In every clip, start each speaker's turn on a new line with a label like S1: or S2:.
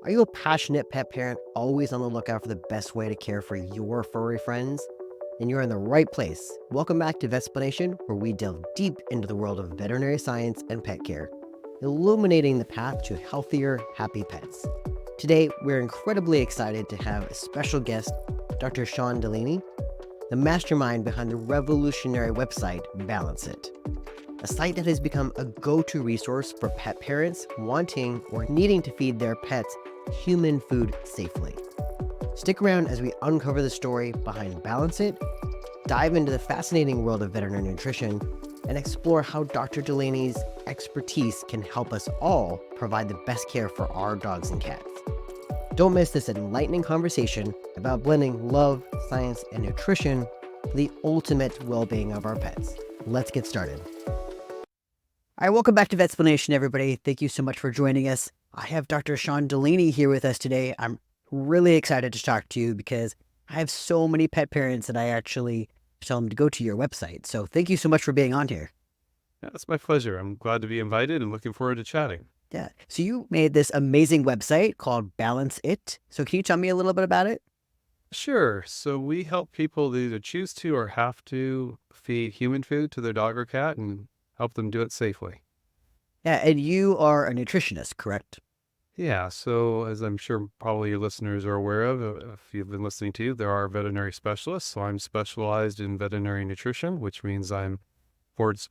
S1: Are you a passionate pet parent always on the lookout for the best way to care for your furry friends? Then you're in the right place. Welcome back to Vetsplanation, where we delve deep into the world of veterinary science and pet care, illuminating the path to healthier, happy pets. Today, we're incredibly excited to have a special guest, Dr. Sean Delaney, the mastermind behind the revolutionary website Balance.It, a site that has become a go-to resource for pet parents wanting or needing to feed their pets human food safely. Stick around as we uncover the story behind Balance.It, dive into the fascinating world of veterinary nutrition, and explore how Dr. Delaney's expertise can help us all provide the best care for our dogs and cats. Don't miss this enlightening conversation about blending love, science, and nutrition for the ultimate well-being of our pets. Let's get started. All right, welcome back to Vetsplanation, everybody. Thank you so much for joining us. I have Dr. Sean Delaney here with us today. I'm really excited to talk to you because I have so many pet parents that I actually tell them to go to your website. So thank you so much for being on here.
S2: Yeah, it's my pleasure. I'm glad to be invited and looking forward to chatting.
S1: Yeah. So you made this amazing website called Balance.It. So can you tell me a little bit about it?
S2: Sure. So we help people that either choose to or have to feed human food to their dog or cat and help them do it safely.
S1: Yeah. And you are a nutritionist, correct?
S2: Yeah. So as I'm sure probably your listeners are aware of, if you've been listening to, there are veterinary specialists. So I'm specialized in veterinary nutrition, which means I'm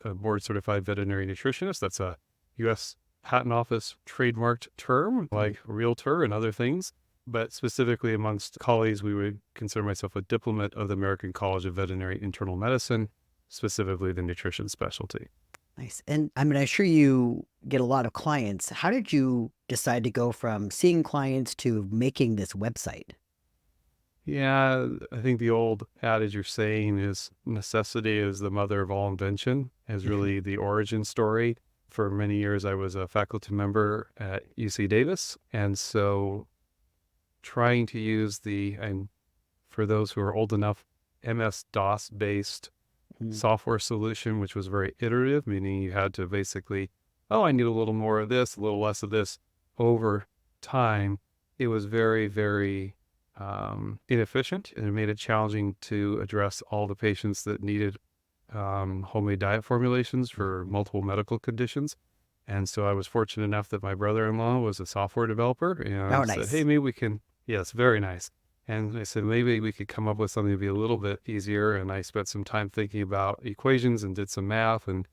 S2: a board certified veterinary nutritionist. That's a U.S. Patent Office trademarked term, like realtor and other things. But specifically amongst colleagues, we would consider myself a diplomat of the American College of Veterinary Internal Medicine, specifically the nutrition specialty.
S1: Nice. And I mean, I'm sure you get a lot of clients. How did you decide to go from seeing clients to making this website?
S2: Yeah, I think the old adage you're saying is necessity is the mother of all invention, is really the origin story. For many years, I was a faculty member at UC Davis. And so trying to use and for those who are old enough, MS-DOS based software solution, which was very iterative, meaning you had to basically, oh, I need a little more of this, a little less of this over time. It was very, very inefficient, and it made it challenging to address all the patients that needed homemade diet formulations for multiple medical conditions. And so I was fortunate enough that my brother-in-law was a software developer, and
S1: Oh,
S2: I said, hey,
S1: nice.
S2: maybe we can, yes, very nice. And I said, maybe we could come up with something to be a little bit easier. And I spent some time thinking about equations and did some math and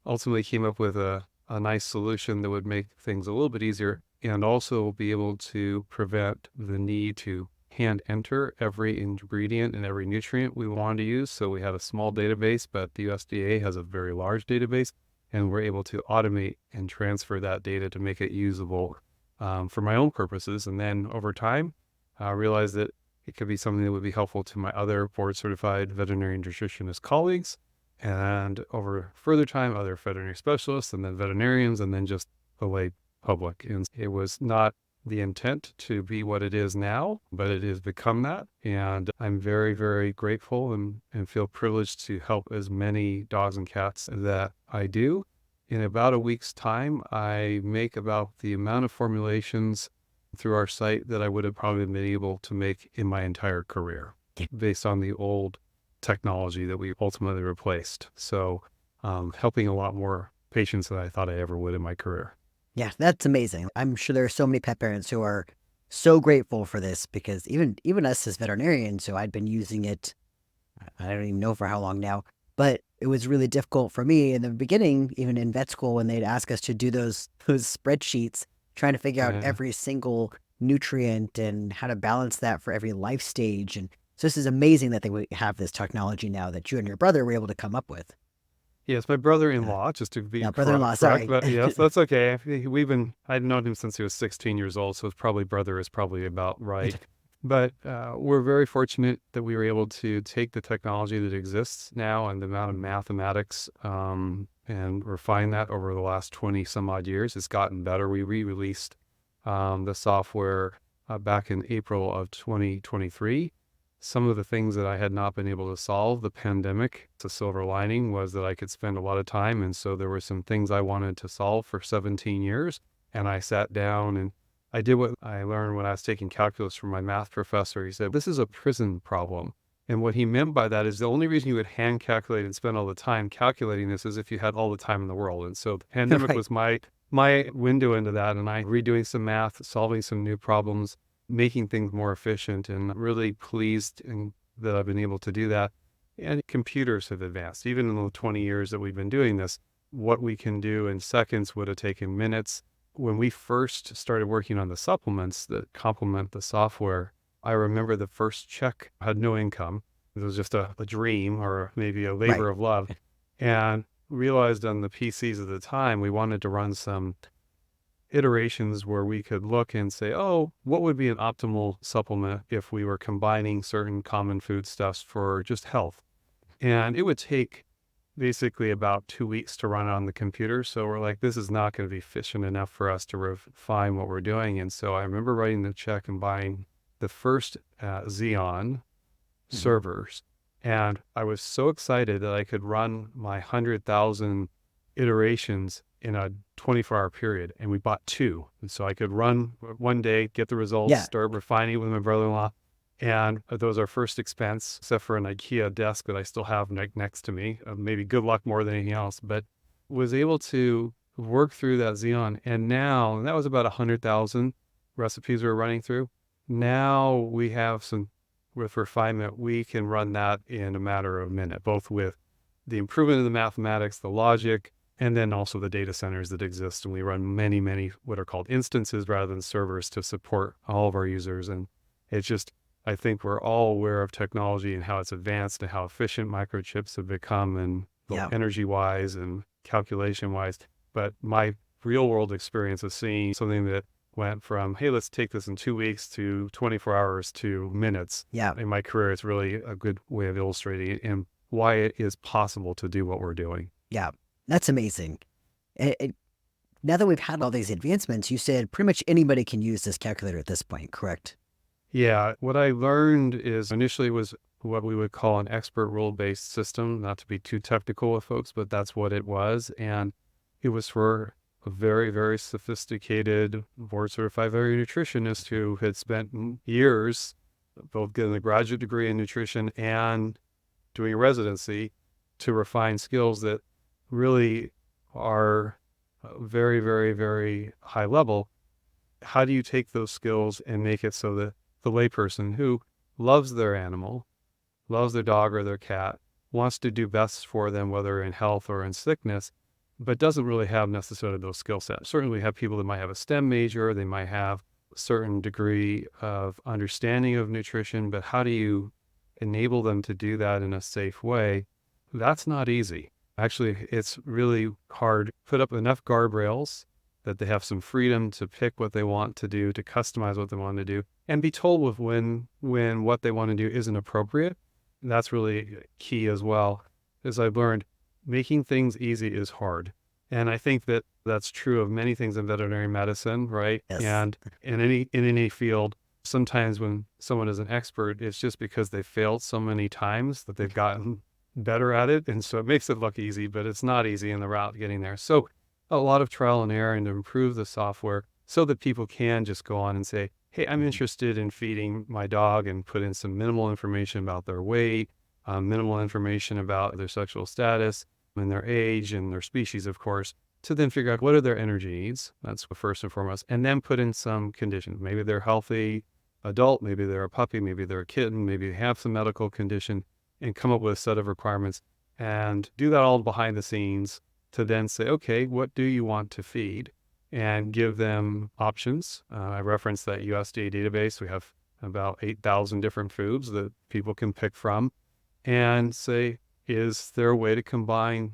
S2: ultimately came up with a nice solution that would make things a little bit easier and also be able to prevent the need to hand enter every ingredient and every nutrient we wanted to use. So we had a small database, but the USDA has a very large database, and we're able to automate and transfer that data to make it usable for my own purposes. And then over time, I realized that it could be something that would be helpful to my other board certified veterinary nutritionist colleagues. And over further time, other veterinary specialists and then veterinarians, and then just the lay public. And it was not the intent to be what it is now, but it has become that. And I'm very, very grateful and feel privileged to help as many dogs and cats that I do. In about a week's time, I make about the amount of formulations through our site that I would have probably been able to make in my entire career based on the old technology that we ultimately replaced. So helping a lot more patients than I thought I ever would in my career.
S1: Yeah, that's amazing. I'm sure there are so many pet parents who are so grateful for this because even us as veterinarians, so I'd been using it, I don't even know for how long now, but it was really difficult for me in the beginning, even in vet school, when they'd ask us to do those spreadsheets, trying to figure out
S2: Yeah.
S1: every single nutrient and how to balance that for every life stage. And so this is amazing that they would have this technology now that you and your brother were able to come up with.
S2: Yes, my
S1: Uh,
S2: brother-in-law, just to be
S1: yeah, brother-in-law,
S2: correct,
S1: sorry.
S2: but yes, that's okay. I'd known him since he was 16 years old, so it's probably brother is probably about right. But we're very fortunate that we were able to take the technology that exists now and the amount of mathematics and refine that over the last 20 some odd years. It's gotten better. We re-released the software back in April of 2023. Some of the things that I had not been able to solve, the pandemic, the silver lining was that I could spend a lot of time. And so there were some things I wanted to solve for 17 years. And I sat down and I did what I learned when I was taking calculus from my math professor. He said, this is a prison problem. And what he meant by that is the only reason you would hand calculate and spend all the time calculating this is if you had all the time in the world. And so the pandemic
S1: Right.
S2: was my window into that. And I redoing some math, solving some new problems, making things more efficient, and really pleased that I've been able to do that. And computers have advanced. Even in the 20 years that we've been doing this, what we can do in seconds would have taken minutes. When we first started working on the supplements that complement the software, I remember the first check had no income. It was just a dream or maybe a
S1: Right.
S2: labor of love. And realized on the PCs at the time, we wanted to run some iterations where we could look and say, oh, what would be an optimal supplement if we were combining certain common foodstuffs for just health? And it would take basically about 2 weeks to run on the computer. So we're like, this is not going to be efficient enough for us to refine what we're doing. And so I remember writing the check and buying the first Xeon
S1: Mhm.
S2: servers. And I was so excited that I could run my 100,000 iterations in a 24-hour period. And we bought two. And so I could run one day, get the results,
S1: Yeah.
S2: start refining with my brother-in-law. And that was our first expense, except for an IKEA desk that I still have next to me. Maybe good luck more than anything else, but was able to work through that Xeon. And now, and that was about 100,000 recipes we were running through. Now we have some, with refinement, we can run that in a matter of a minute, both with the improvement of the mathematics, the logic, and then also the data centers that exist. And we run many, many what are called instances rather than servers to support all of our users. And it's just, I think we're all aware of technology and how it's advanced and how efficient microchips have become, and both
S1: Yeah.
S2: energy wise and calculation wise. But my real world experience of seeing something that went from, hey, let's take this in 2 weeks to 24 hours to minutes
S1: Yeah.
S2: in my career is really a good way of illustrating it and why it is possible to do what we're doing.
S1: Yeah. That's amazing. Now that we've had all these advancements, you said pretty much anybody can use this calculator at this point, correct?
S2: Yeah, what I learned is initially was what we would call an expert rule-based system, not to be too technical with folks, but that's what it was. And it was for a very, very sophisticated board certified veterinary nutritionist who had spent years both getting a graduate degree in nutrition and doing a residency to refine skills that really are very, very, very high level. How do you take those skills and make it so that the layperson who loves their animal, loves their dog or their cat, wants to do best for them, whether in health or in sickness, but doesn't really have necessarily those skill sets? Certainly we have people that might have a STEM major, they might have a certain degree of understanding of nutrition, but how do you enable them to do that in a safe way? That's not easy. Actually, it's really hard. Put up enough guardrails that they have some freedom to pick what they want to do, to customize what they want to do, and be told with when what they want to do isn't appropriate. That's really key as well. As I've learned, making things easy is hard. And I think that that's true of many things in veterinary medicine, right?
S1: Yes.
S2: And in any field, sometimes when someone is an expert, it's just because they failed so many times that they've gotten better at it. And so it makes it look easy, but it's not easy in the route getting there. So a lot of trial and error and to improve the software so that people can just go on and say, hey, I'm
S1: Mhm.
S2: interested in feeding my dog, and put in some minimal information about their weight, minimal information about their sexual status and their age and their species, of course, to then figure out what are their energy needs. That's first and foremost. And then put in some conditions. Maybe they're healthy adult, maybe they're a puppy, maybe they're a kitten, maybe they have some medical condition, and come up with a set of requirements and do that all behind the scenes to then say, okay, what do you want to feed? And give them options. I referenced that USDA database. We have about 8,000 different foods that people can pick from, and say, is there a way to combine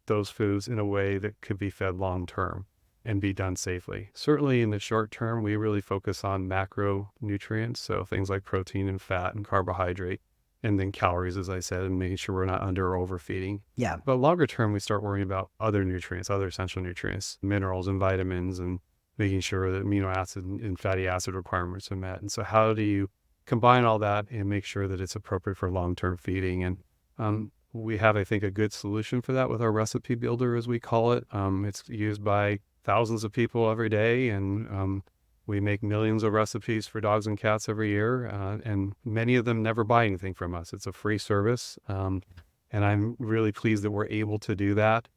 S2: those foods in a way that could be fed long term and be done safely? Certainly in the short term, we really focus on macronutrients, so things like protein and fat and carbohydrate, and then calories, as I said, and making sure we're not under or overfeeding.
S1: Yeah.
S2: But longer term, we start worrying about other nutrients, other essential nutrients, minerals and vitamins, and making sure that amino acid and fatty acid requirements are met. And so how do you combine all that and make sure that it's appropriate for long-term feeding? And we have, I think, a good solution for that with our recipe builder, as we call it. It's used by thousands of people every day, and We make millions of recipes for dogs and cats every year, and many of them never buy anything from us. It's a free service, and I'm really pleased that we're able to do that.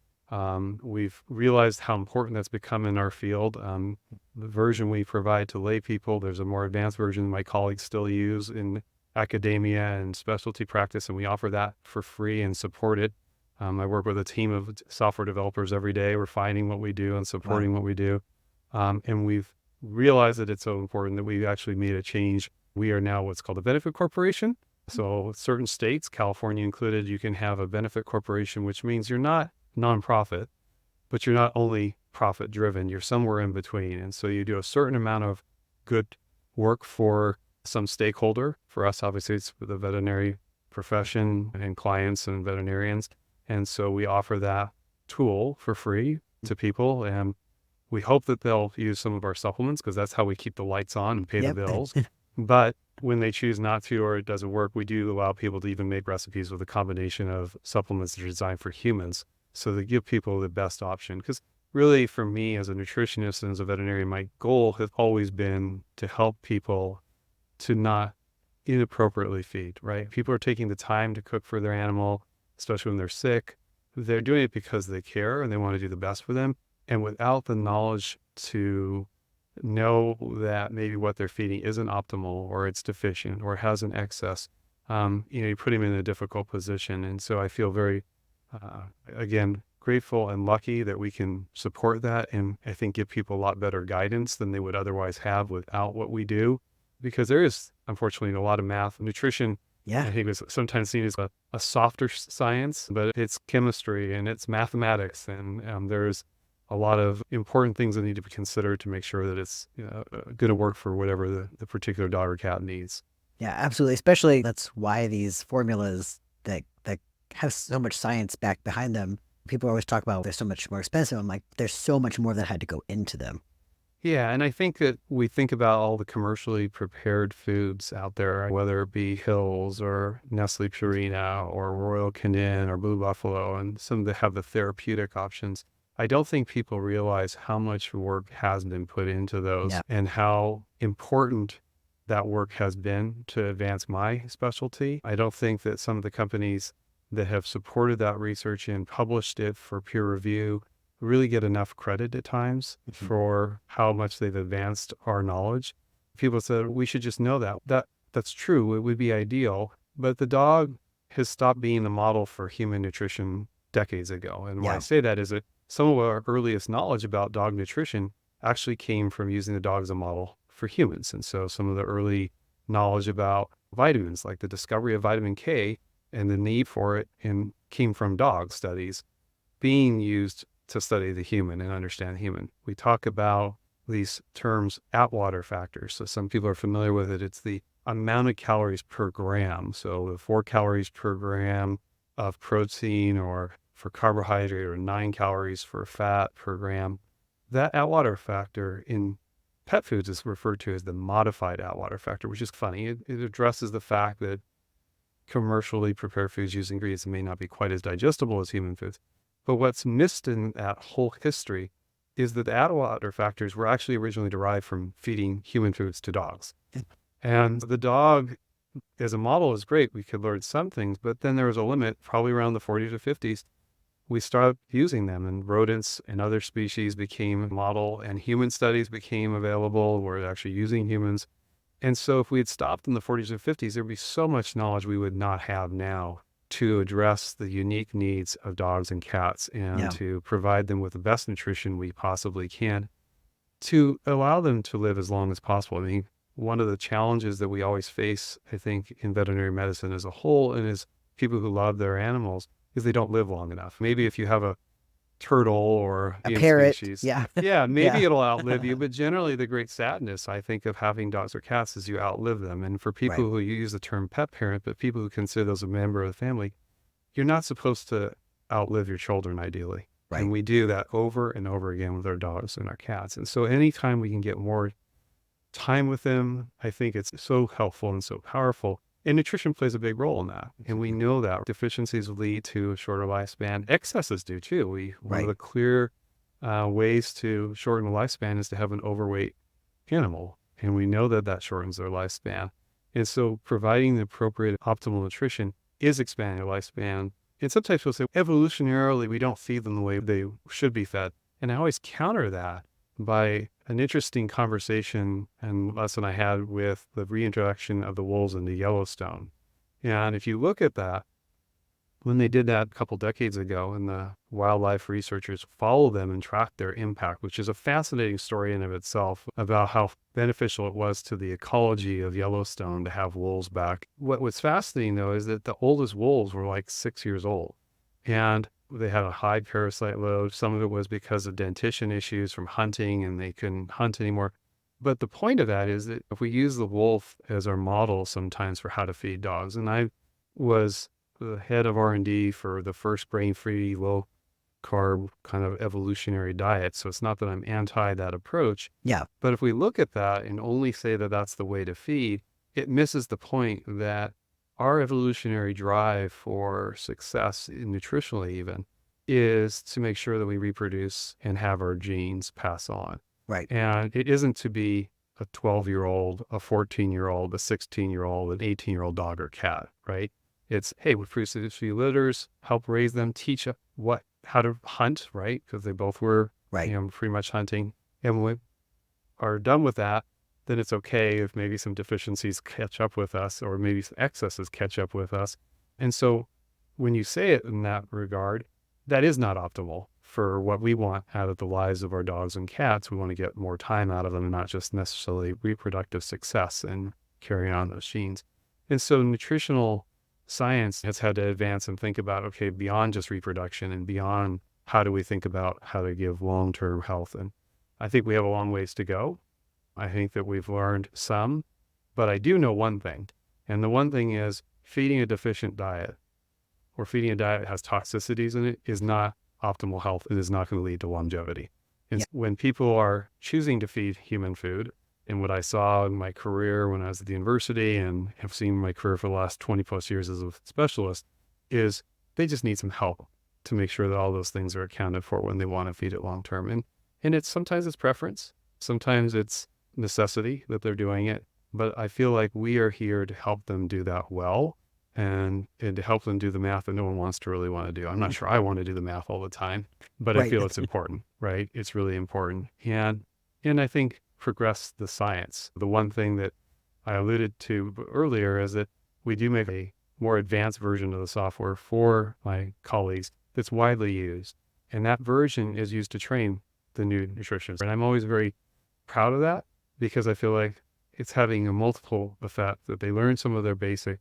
S2: We've realized how important that's become in our field. The version we provide to lay people, there's a more advanced version my colleagues still use in academia and specialty practice, and we offer that for free and support it. I work with a team of software developers every day, refining what we do and supporting what we do. And we've realized that it's so important that we actually made a change. We are now what's called a benefit corporation. So certain states, California included, you can have a benefit corporation, which means you're not nonprofit, but you're not only profit driven, you're somewhere in between. And so you do a certain amount of good work for some stakeholder. For us, obviously, it's for the veterinary profession and clients and veterinarians. And so we offer that tool for free to people. And we hope that they'll use some of our supplements because that's how we keep the lights on and pay the bills. But when they choose not to, or it doesn't work, we do allow people to even make recipes with a combination of supplements that are designed for humans. So they give people the best option. Because really, for me as a nutritionist and as a veterinarian, my goal has always been to help people to not inappropriately feed, right? People are taking the time to cook for their animal, especially when they're sick. They're doing it because they care and they want to do the best for them. And without the knowledge to know that maybe what they're feeding isn't optimal or it's deficient or has an excess, you put them in a difficult position. And so I feel very, again, grateful and lucky that we can support that. And I think give people a lot better guidance than they would otherwise have without what we do. Because there is, unfortunately, a lot of math. Nutrition, I think, is sometimes seen as a softer science, but it's chemistry and it's mathematics. And there's a lot of important things that need to be considered to make sure that it's going to work for whatever the particular dog or cat needs.
S1: Yeah, absolutely. Especially that's why these formulas that have so much science back behind them, people always talk about they're so much more expensive. I'm like, there's so much more that had to go into them.
S2: Yeah, and I think that we think about all the commercially prepared foods out there, whether it be Hills or Nestle Purina or Royal Canin or Blue Buffalo, and some that have the therapeutic options. I don't think people realize how much work has been put into those and how important that work has been to advance my specialty. I don't think that some of the companies that have supported that research and published it for peer review really get enough credit at times for how much they've advanced our knowledge. People said, we should just know that's true. It would be ideal. But the dog has stopped being the model for human nutrition decades ago. And why I say that is that some of our earliest knowledge about dog nutrition actually came from using the dog as a model for humans. And so some of the early knowledge about vitamins, like the discovery of vitamin K and the need for it, and came from dog studies being used to study the human and understand the human. We talk about these terms, Atwater factors. So some people are familiar with it. It's the amount of calories per gram. So the 4 calories per gram of protein or for carbohydrate or 9 calories for fat per gram. That Atwater factor in pet foods is referred to as the modified Atwater factor, which is funny. It addresses the fact that commercially prepared foods use ingredients that may not be quite as digestible as human foods. But what's missed in that whole history is that the Atwater factors were actually originally derived from feeding human foods to dogs. And the dog as a model is great. We could learn some things, but then there was a limit, probably around the 40s or 50s. We started using them, and rodents and other species became a model, and human studies became available. We're actually using humans. And so if we had stopped in the 40s or 50s, there'd be so much knowledge we would not have now to address the unique needs of dogs and cats and to provide them with the best nutrition we possibly can to allow them to live as long as possible. I mean, one of the challenges that we always face, I think, in veterinary medicine as a whole, and as people who love their animals, is they don't live long enough. Maybe if you have a turtle or
S1: a parrot
S2: species, maybe it'll outlive you. But generally, the great sadness, I think, of having dogs or cats is you outlive them. And for people who use the term pet parent, but people who consider those a member of the family, you're not supposed to outlive your children, ideally. And we do that over and over again with our dogs and our cats. And so anytime we can get more time with them, I think it's so helpful and so powerful. And nutrition plays a big role in that. And we know that deficiencies lead to a shorter lifespan. Excesses do too. One of the clear ways to shorten the lifespan is to have an overweight animal. And we know that that shortens their lifespan. And so providing the appropriate optimal nutrition is expanding their lifespan. And sometimes we'll say, evolutionarily, we don't feed them the way they should be fed. And I always counter that by an interesting conversation and lesson I had with the reintroduction of the wolves into Yellowstone. And if you look at that, when they did that a couple decades ago, and the wildlife researchers follow them and track their impact, which is a fascinating story in of itself about how beneficial it was to the ecology of Yellowstone to have wolves back. What was fascinating, though, is that the oldest wolves were like 6 years old, and they had a high parasite load. Some of it was because of dentition issues from hunting, and they couldn't hunt anymore. But the point of that is that if we use the wolf as our model sometimes for how to feed dogs, and I was the head of R&D for the first grain-free, low-carb kind of evolutionary diet. So it's not that I'm anti that approach.
S1: Yeah.
S2: But if we look at that and only say that that's the way to feed, it misses the point that our evolutionary drive for success, nutritionally even, is to make sure that we reproduce and have our genes pass on.
S1: Right.
S2: And it isn't to be a 12-year-old, a 14-year-old, a 16-year-old, an 18-year-old dog or cat, right? It's, hey, we produce a few litters, help raise them, teach how to hunt, right? Because they both were,
S1: Right.
S2: pretty much hunting. And when we are done with that, then it's okay if maybe some deficiencies catch up with us, or maybe some excesses catch up with us. And so when you say it in that regard, that is not optimal for what we want out of the lives of our dogs and cats. We want to get more time out of them and not just necessarily reproductive success and carrying on those genes. And so nutritional science has had to advance and think about, okay, beyond just reproduction and beyond how do we think about how to give long-term health. And I think we have a long ways to go. I think that we've learned some, but I do know one thing. And the one thing is feeding a deficient diet or feeding a diet that has toxicities in it is not optimal health. It is not going to lead to longevity. And when people are choosing to feed human food, and what I saw in my career when I was at the university and have seen my career for the last 20 plus years as a specialist, is they just need some help to make sure that all those things are accounted for when they want to feed it long term. And sometimes it's preference, sometimes it's necessity that they're doing it. But I feel like we are here to help them do that well, and to help them do the math that no one wants to really want to do. I'm not sure I want to do the math all the time, but I
S1: Right.
S2: feel it's important, right? It's really important. And I think progress the science. The one thing that I alluded to earlier is that we do make a more advanced version of the software for my colleagues that's widely used. And that version is used to train the new nutritionists. And I'm always very proud of that, because I feel like it's having a multiple effect, that they learn some of their basic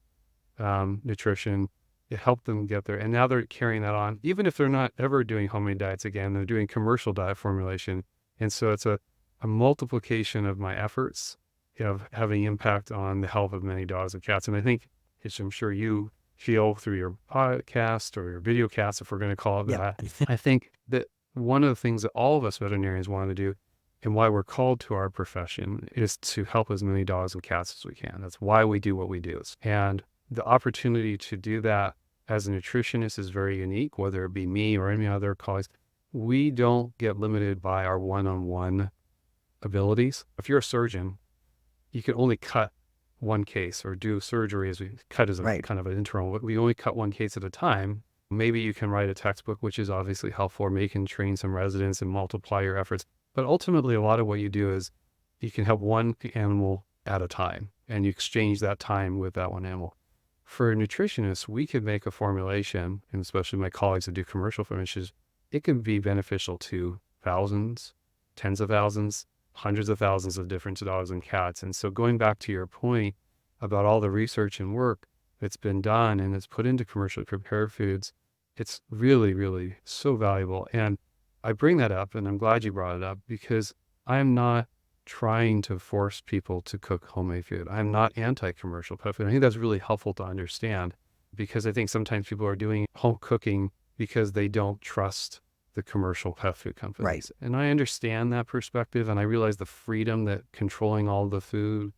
S2: nutrition. It helped them get there. And now they're carrying that on, even if they're not ever doing homemade diets again, they're doing commercial diet formulation. And so it's a multiplication of my efforts of having impact on the health of many dogs and cats. And I think, as I'm sure you feel through your podcast or your video cast, if we're going to call it that, I think that one of the things that all of us veterinarians want to do, and why we're called to our profession, is to help as many dogs and cats as we can. That's why we do what we do. And the opportunity to do that as a nutritionist is very unique, whether it be me or any other colleagues. We don't get limited by our one-on-one abilities. If you're a surgeon, you can only cut one case or do surgery, as we cut as a kind of an internal, we only cut one case at a time. Maybe you can write a textbook, which is obviously helpful, or maybe you can train some residents and multiply your efforts. But ultimately, a lot of what you do is you can help one animal at a time, and you exchange that time with that one animal. For nutritionists, we could make a formulation, and especially my colleagues that do commercial formulas, it can be beneficial to thousands, tens of thousands, hundreds of thousands of different dogs and cats. And so going back to your point about all the research and work that's been done and it's put into commercially prepared foods, it's really, really so valuable. And I bring that up, and I'm glad you brought it up, because I'm not trying to force people to cook homemade food. I'm not anti-commercial pet food. I think that's really helpful to understand, because I think sometimes people are doing home cooking because they don't trust the commercial pet food companies.
S1: Right.
S2: And I understand that perspective, and I realize the freedom that controlling all the food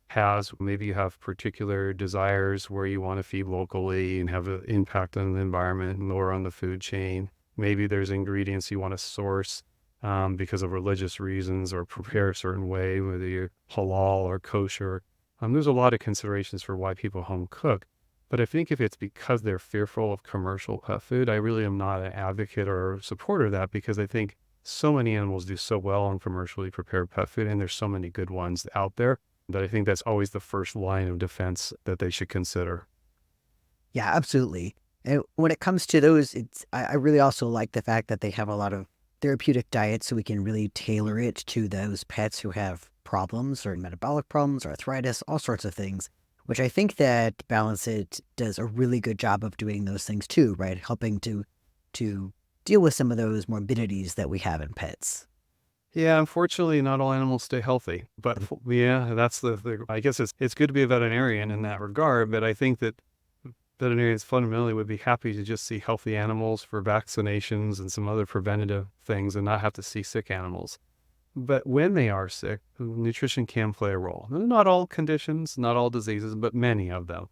S2: has. Maybe you have particular desires where you want to feed locally and have an impact on the environment and lower on the food chain. Maybe there's ingredients you want to source because of religious reasons or prepare a certain way, whether you're halal or kosher. There's a lot of considerations for why people home cook. But I think if it's because they're fearful of commercial pet food, I really am not an advocate or supporter of that, because I think so many animals do so well on commercially prepared pet food, and there's so many good ones out there that I think that's always the first line of defense that they should consider.
S1: Yeah, absolutely. And when it comes to those, I really also like the fact that they have a lot of therapeutic diets, so we can really tailor it to those pets who have problems or metabolic problems, arthritis, all sorts of things, which I think that Balance It does a really good job of doing those things too, right? Helping to deal with some of those morbidities that we have in pets.
S2: Yeah, unfortunately, not all animals stay healthy. But yeah, that's I guess it's good to be a veterinarian in that regard. But I think that veterinarians fundamentally would be happy to just see healthy animals for vaccinations and some other preventative things and not have to see sick animals. But when they are sick, nutrition can play a role. Not all conditions, not all diseases, but many of them.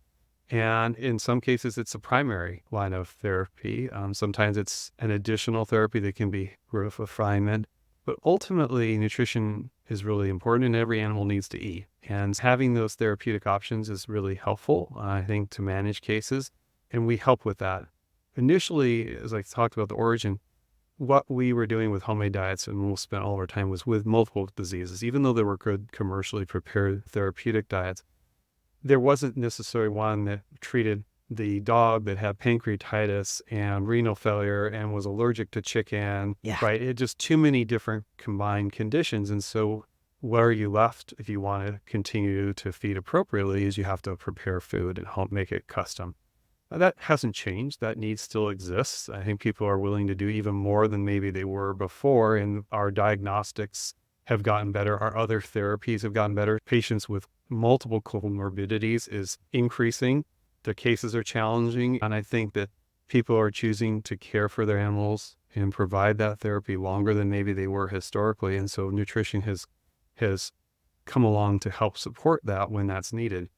S2: And in some cases, it's a primary line of therapy. Sometimes it's an additional therapy that can be refinement. But ultimately, nutrition is really important, and every animal needs to eat. And having those therapeutic options is really helpful, I think, to manage cases. And we help with that. Initially, as I talked about the origin, what we were doing with homemade diets, and we'll spend all of our time, was with multiple diseases. Even though there were good commercially prepared therapeutic diets, there wasn't necessarily one that treated the dog that had pancreatitis and renal failure and was allergic to chicken,
S1: Yeah,
S2: right? It just too many different combined conditions. And so where are you left if you want to continue to feed appropriately is you have to prepare food and help make it custom. That hasn't changed. That need still exists. I think people are willing to do even more than maybe they were before, and our diagnostics have gotten better. Our other therapies have gotten better. Patients with multiple comorbidities is increasing. The cases are challenging, and I think that people are choosing to care for their animals and provide that therapy longer than maybe they were historically. And so nutrition has come along to help support that when that's needed.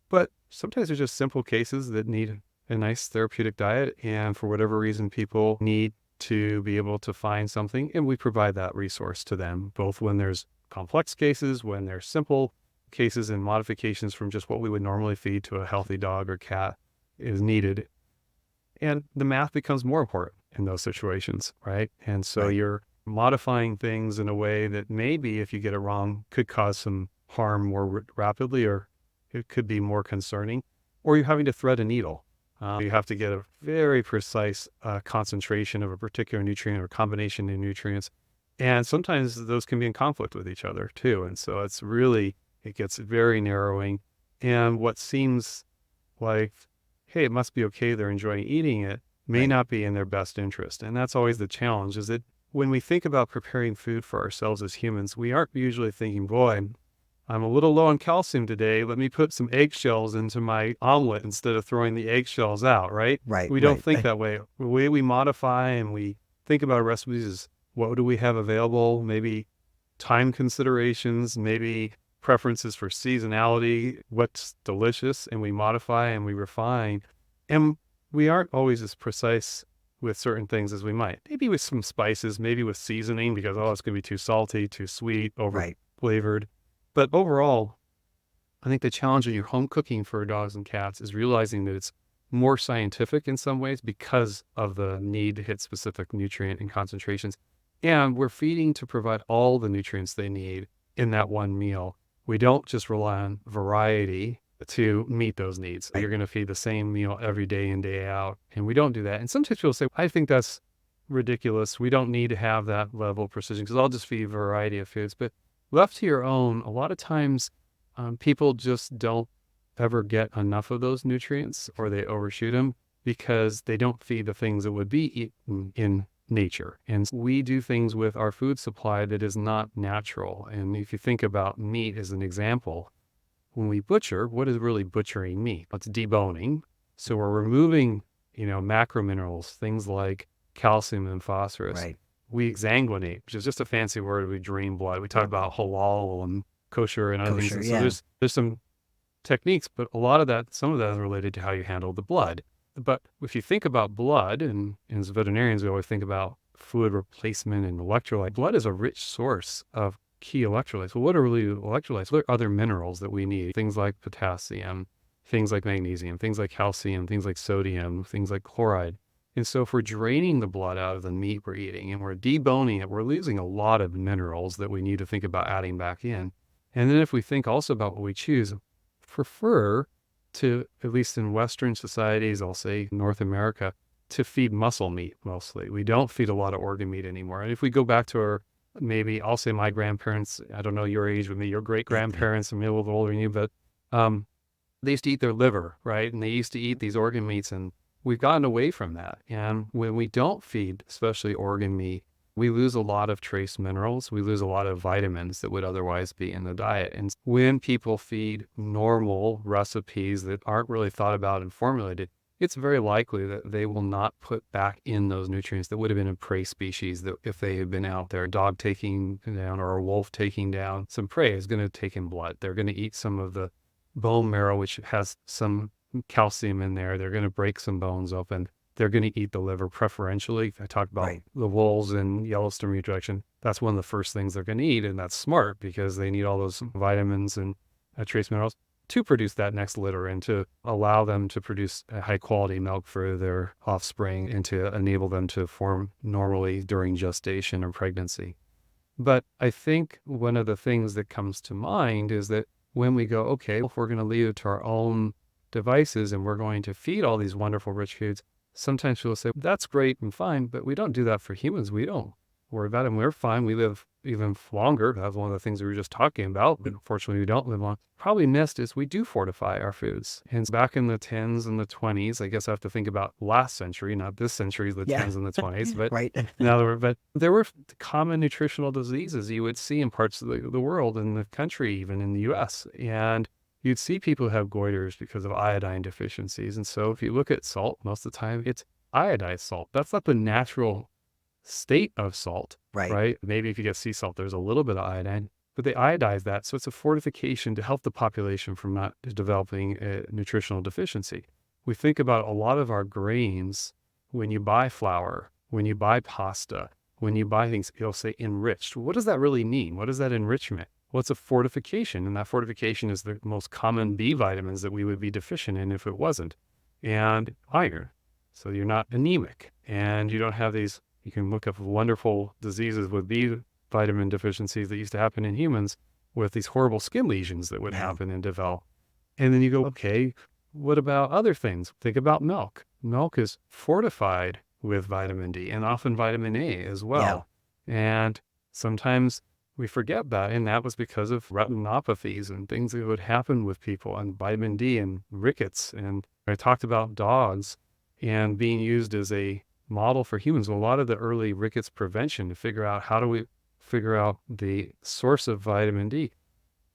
S2: But sometimes there's just simple cases that need a nice therapeutic diet, and for whatever reason, people need to be able to find something, and we provide that resource to them, both when there's complex cases, when there's simple cases, and modifications from just what we would normally feed to a healthy dog or cat is needed. And the math becomes more important in those situations, right? And so
S1: right.
S2: you're modifying things in a way that maybe, if you get it wrong, could cause some harm more rapidly, or it could be more concerning, or you're having to thread a needle. You have to get a very precise concentration of a particular nutrient or combination of nutrients. And sometimes those can be in conflict with each other too. And so it gets very narrowing. And what seems like, hey, it must be okay, they're enjoying eating it, may
S1: Right.
S2: not be in their best interest. And that's always the challenge, is that when we think about preparing food for ourselves as humans, we aren't usually thinking, boy, I'm a little low on calcium today. Let me put some eggshells into my omelet instead of throwing the eggshells out, right?
S1: Right.
S2: We don't
S1: Right.
S2: think that way. The way we modify and we think about recipes is, what do we have available? Maybe time considerations, maybe preferences for seasonality, what's delicious, and we modify and we refine. And we aren't always as precise with certain things as we might. Maybe with some spices, maybe with seasoning, because, oh, it's going to be too salty, too sweet, over
S1: Right.
S2: flavored. But overall, I think the challenge in your home cooking for dogs and cats is realizing that it's more scientific in some ways because of the need to hit specific nutrient and concentrations. And we're feeding to provide all the nutrients they need in that one meal. We don't just rely on variety to meet those needs.
S1: Right.
S2: You're going to feed the same meal every day in, day out. And we don't do that. And sometimes people say, I think that's ridiculous. We don't need to have that level of precision because I'll just feed a variety of foods. But left to your own, a lot of times people just don't ever get enough of those nutrients, or they overshoot them because they don't feed the things that would be eaten in nature. And we do things with our food supply that is not natural. And if you think about meat as an example, when we butcher, what is really butchering meat? It's deboning. So we're removing, macro minerals, things like calcium and phosphorus.
S1: Right.
S2: We exsanguinate, which is just a fancy word. We drain blood. We talk about halal and kosher and other things.
S1: Kosher.
S2: And so
S1: Yeah.
S2: there's some techniques, but some of that is related to how you handle the blood. But if you think about blood, and as veterinarians, we always think about fluid replacement and electrolyte. Blood is a rich source of key electrolytes. Well, what are really electrolytes? What are other minerals that we need? Things like potassium, things like magnesium, things like calcium, things like sodium, things like chloride. And so if we're draining the blood out of the meat we're eating and we're deboning it, we're losing a lot of minerals that we need to think about adding back in. And then if we think also about what we choose, prefer to, at least in Western societies, I'll say North America, to feed muscle meat mostly. We don't feed a lot of organ meat anymore. And if we go back to our, maybe I'll say my grandparents, I don't know your age with me, your great grandparents, maybe a little bit older than you, but they used to eat their liver, right? And they used to eat these organ meats, and we've gotten away from that. And when we don't feed, especially organ meat, we lose a lot of trace minerals. We lose a lot of vitamins that would otherwise be in the diet. And when people feed normal recipes that aren't really thought about and formulated, it's very likely that they will not put back in those nutrients that would have been in prey species, that if they had been out there, a dog taking down or a wolf taking down some prey is going to take in blood. They're going to eat some of the bone marrow, which has some calcium in there. They're going to break some bones open. They're going to eat the liver preferentially. I talked about the wolves in Yellowstone reproduction. That's one of the first things they're going to eat. And that's smart because they need all those vitamins and trace minerals to produce that next litter and to allow them to produce a high quality milk for their offspring and to enable them to form normally during gestation or pregnancy. But I think one of the things that comes to mind is that when we go, okay, if we're going to leave it to our own devices and we're going to feed all these wonderful rich foods, sometimes people say, that's great and fine, but we don't do that for humans. We don't worry about it. And we're fine. We live even longer. That's one of the things we were just talking about. But unfortunately, we don't live long. Probably missed is we do fortify our foods. And back in the 10s and the 20s, I guess I have to think about last century, not this century, the 10s and the 20s. But but there were common nutritional diseases you would see in parts of the world, in the country, even in the US. And you'd see people who have goiters because of iodine deficiencies. And so if you look at salt, most of the time it's iodized salt. That's not the natural state of salt, right? Maybe if you get sea salt, there's a little bit of iodine, but they iodize that. So it's a fortification to help the population from not developing a nutritional deficiency. We think about a lot of our grains. When you buy flour, when you buy pasta, when you buy things, it'll say enriched. What does that really mean? What is that enrichment? Well, it's a fortification, and that fortification is the most common B vitamins that we would be deficient in if it wasn't, and iron. So you're not anemic, and you don't have these. You can look up wonderful diseases with B vitamin deficiencies that used to happen in humans with these horrible skin lesions that would happen and develop. And then you go, okay, what about other things? Think about milk. Milk is fortified with vitamin D and often vitamin A as well. And sometimes we forget that, and that was because of retinopathies and things that would happen with people, and vitamin D and rickets. And I talked about dogs and being used as a model for humans. A lot of the early rickets prevention to figure out how do we figure out the source of vitamin D.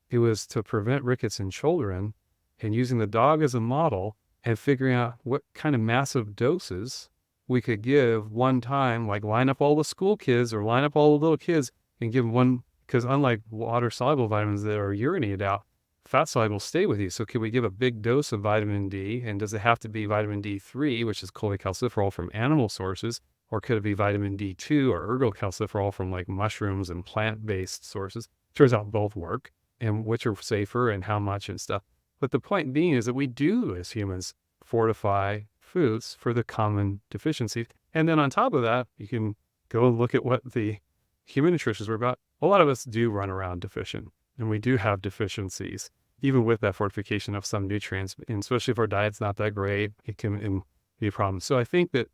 S2: It was to prevent rickets in children, and using the dog as a model and figuring out what kind of massive doses we could give one time, like line up all the school kids or line up all the little kids and give one, because unlike water soluble vitamins that are urinated out, fat soluble stay with you. So can we give a big dose of vitamin D? And does it have to be vitamin D3, which is cholecalciferol from animal sources? Or could it be vitamin D2 or ergocalciferol from like mushrooms and plant-based sources? Turns out both work, and which are safer and how much and stuff. But the point being is that we do, as humans, fortify foods for the common deficiencies. And then on top of that, you can go and look at what the human nutritionists were about. A lot of us do run around deficient, and we do have deficiencies, even with that fortification of some nutrients. And especially if our diet's not that great, it can be a problem. So I think that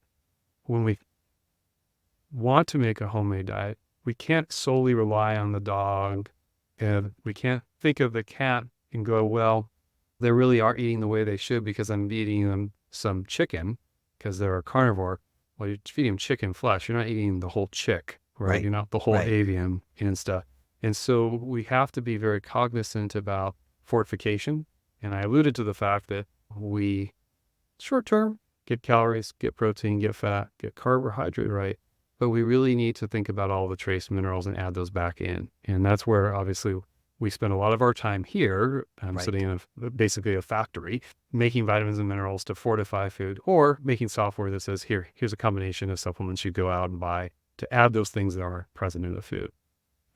S2: when we want to make a homemade diet, we can't solely rely on the dog, and we can't think of the cat and go, well, they really are eating the way they should because I'm feeding them some chicken because they're a carnivore. Well, you're feeding them chicken flesh. You're not eating the whole chick, right? You're not the whole avian and stuff. And so we have to be very cognizant about fortification. And I alluded to the fact that we, short term, get calories, get protein, get fat, get carbohydrate, right? But we really need to think about all the trace minerals and add those back in. And that's where obviously we spend a lot of our time here. I'm sitting in basically a factory making vitamins and minerals to fortify food, or making software that says, here's a combination of supplements you go out and buy to add those things that are present in the food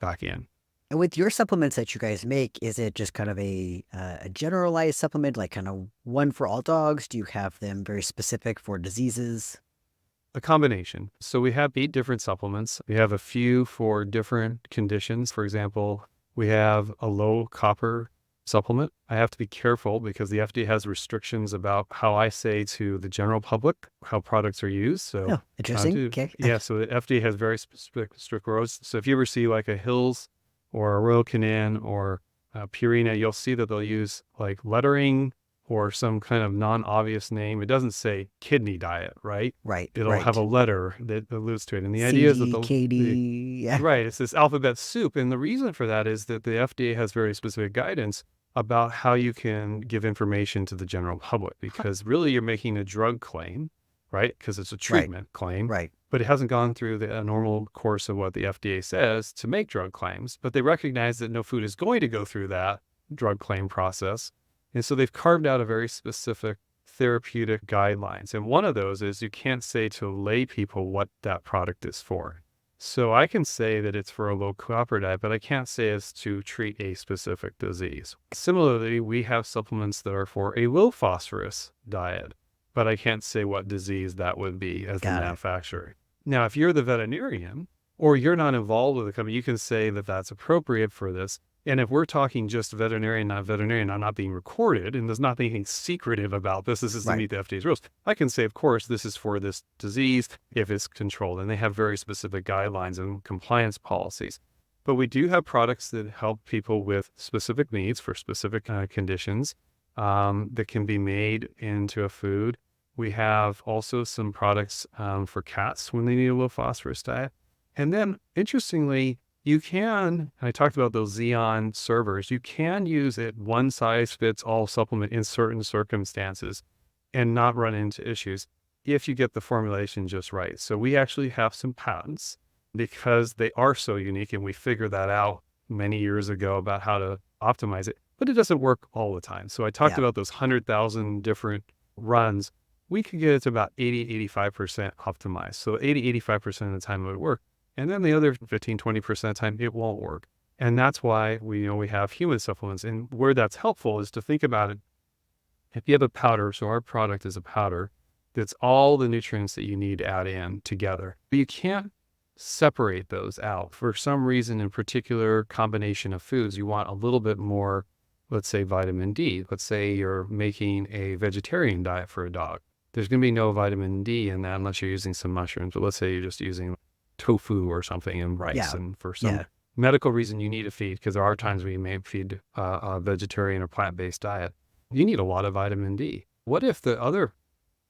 S2: back in.
S1: And with your supplements that you guys make, is it just kind of a generalized supplement, like kind of one for all dogs? Do you have them very specific for diseases?
S2: A combination. So we have 8 different supplements. We have a few for different conditions. For example, we have a low copper supplement. I have to be careful because the FDA has restrictions about how I say to the general public how products are used. So,
S1: Oh, interesting. Okay.
S2: yeah, so the FDA has very specific, strict rules. So if you ever see like a Hills or a Royal Canin or Purina, you'll see that they'll use like lettering or some kind of non-obvious name. It doesn't say kidney diet, right?
S1: Right,
S2: It'll have a
S1: right.
S2: letter that alludes to it. And the idea is that
S1: CD, KD. Yeah.
S2: right, it's this alphabet soup. And the reason for that is that the FDA has very specific guidance about how you can give information to the general public, because really you're making a drug claim, right? Because it's a
S1: Right,
S2: treatment claim,
S1: right,
S2: but it hasn't gone through the normal course of what the FDA says to make drug claims. But they recognize that no food is going to go through that drug claim process. And so they've carved out a very specific therapeutic guidelines. And one of those is you can't say to lay people what that product is for. So I can say that it's for a low copper diet, but I can't say it's to treat a specific disease. Similarly, we have supplements that are for a low phosphorus diet, but I can't say what disease that would be as the
S1: got it.
S2: manufacturer. Now, if you're the veterinarian or you're not involved with the company, you can say that that's appropriate for this. And if we're talking just veterinarian, not veterinarian, I'm not being recorded, and there's not anything secretive about this. This is to
S1: Right,
S2: meet the FDA's rules. I can say, of course, this is for this disease if it's controlled. And they have very specific guidelines and compliance policies. But we do have products that help people with specific needs for specific conditions that can be made into a food. We have also some products for cats when they need a low phosphorus diet. And then, interestingly, you can, I talked about those Xeon servers, you can use it one size fits all supplement in certain circumstances and not run into issues if you get the formulation just right. So we actually have some patents because they are so unique, and we figured that out many years ago about how to optimize it, but it doesn't work all the time. So I talked
S1: yeah,
S2: about those 100,000 different runs. We could get it to about 80-85% optimized. So 80-85% of the time it would work. And then the other 15-20% of the time, it won't work. And that's why we have human supplements. And where that's helpful is to think about it. If you have a powder, so our product is a powder, that's all the nutrients that you need to add in together. But you can't separate those out. For some reason, in particular combination of foods, you want a little bit more, let's say vitamin D. Let's say you're making a vegetarian diet for a dog. There's going to be no vitamin D in that unless you're using some mushrooms. But let's say you're just using tofu or something and rice.
S1: yeah,
S2: And for some
S1: yeah.
S2: medical reason, you need to feed, because there are times where you may feed a vegetarian or plant-based diet. You need a lot of vitamin D. What if the other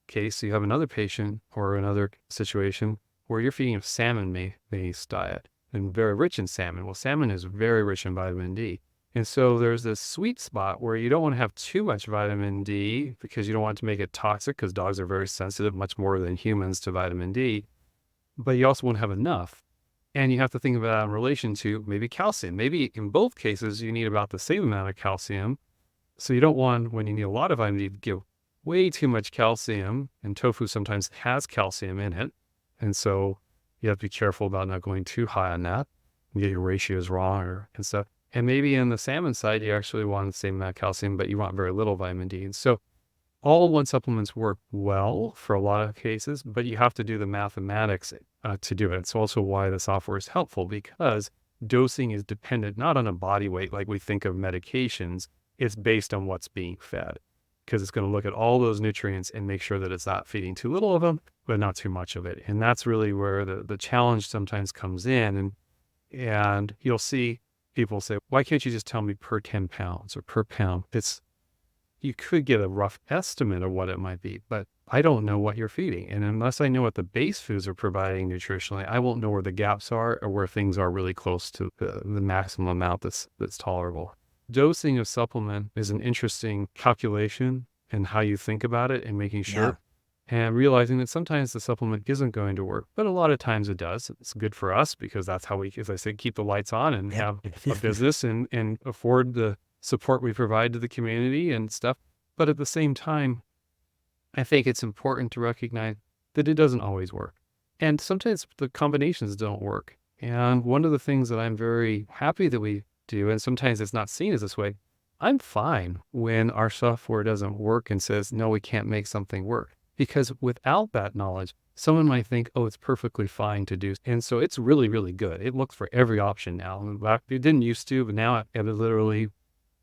S2: case, you have another patient or another situation where you're feeding a salmon-based diet and very rich in salmon? Well, salmon is very rich in vitamin D. And so there's this sweet spot where you don't want to have too much vitamin D because you don't want to make it toxic, because dogs are very sensitive, much more than humans, to vitamin D. But you also won't have enough. And you have to think about that in relation to maybe calcium. Maybe in both cases, you need about the same amount of calcium. So you don't want, when you need a lot of vitamin D, to give way too much calcium. And tofu sometimes has calcium in it. And so you have to be careful about not going too high on that and get your ratios wrong and stuff. And maybe in the salmon side, you actually want the same amount of calcium, but you want very little vitamin D. And so all-in-one supplements work well for a lot of cases, but you have to do the mathematics to do it. It's also why the software is helpful, because dosing is dependent not on a body weight like we think of medications. It's based on what's being fed, because it's going to look at all those nutrients and make sure that it's not feeding too little of them, but not too much of it. And that's really where the challenge sometimes comes in. And you'll see people say, why can't you just tell me per 10 pounds or per pound? You could get a rough estimate of what it might be, but I don't know what you're feeding. And unless I know what the base foods are providing nutritionally, I won't know where the gaps are or where things are really close to the maximum amount that's tolerable. Dosing of supplement is an interesting calculation in how you think about it and making
S1: Yeah.
S2: sure, and realizing that sometimes the supplement isn't going to work, but a lot of times it does. It's good for us because that's how we, as I said, keep the lights on and
S1: Yep.
S2: have a business and afford the support we provide to the community and stuff. But at the same time, I think it's important to recognize that it doesn't always work. And sometimes the combinations don't work. And one of the things that I'm very happy that we do, and sometimes it's not seen as this way, I'm fine when our software doesn't work and says, no, we can't make something work. Because without that knowledge, someone might think, oh, it's perfectly fine to do. And so it's really, really good. It looks for every option now. It didn't used to, but now it literally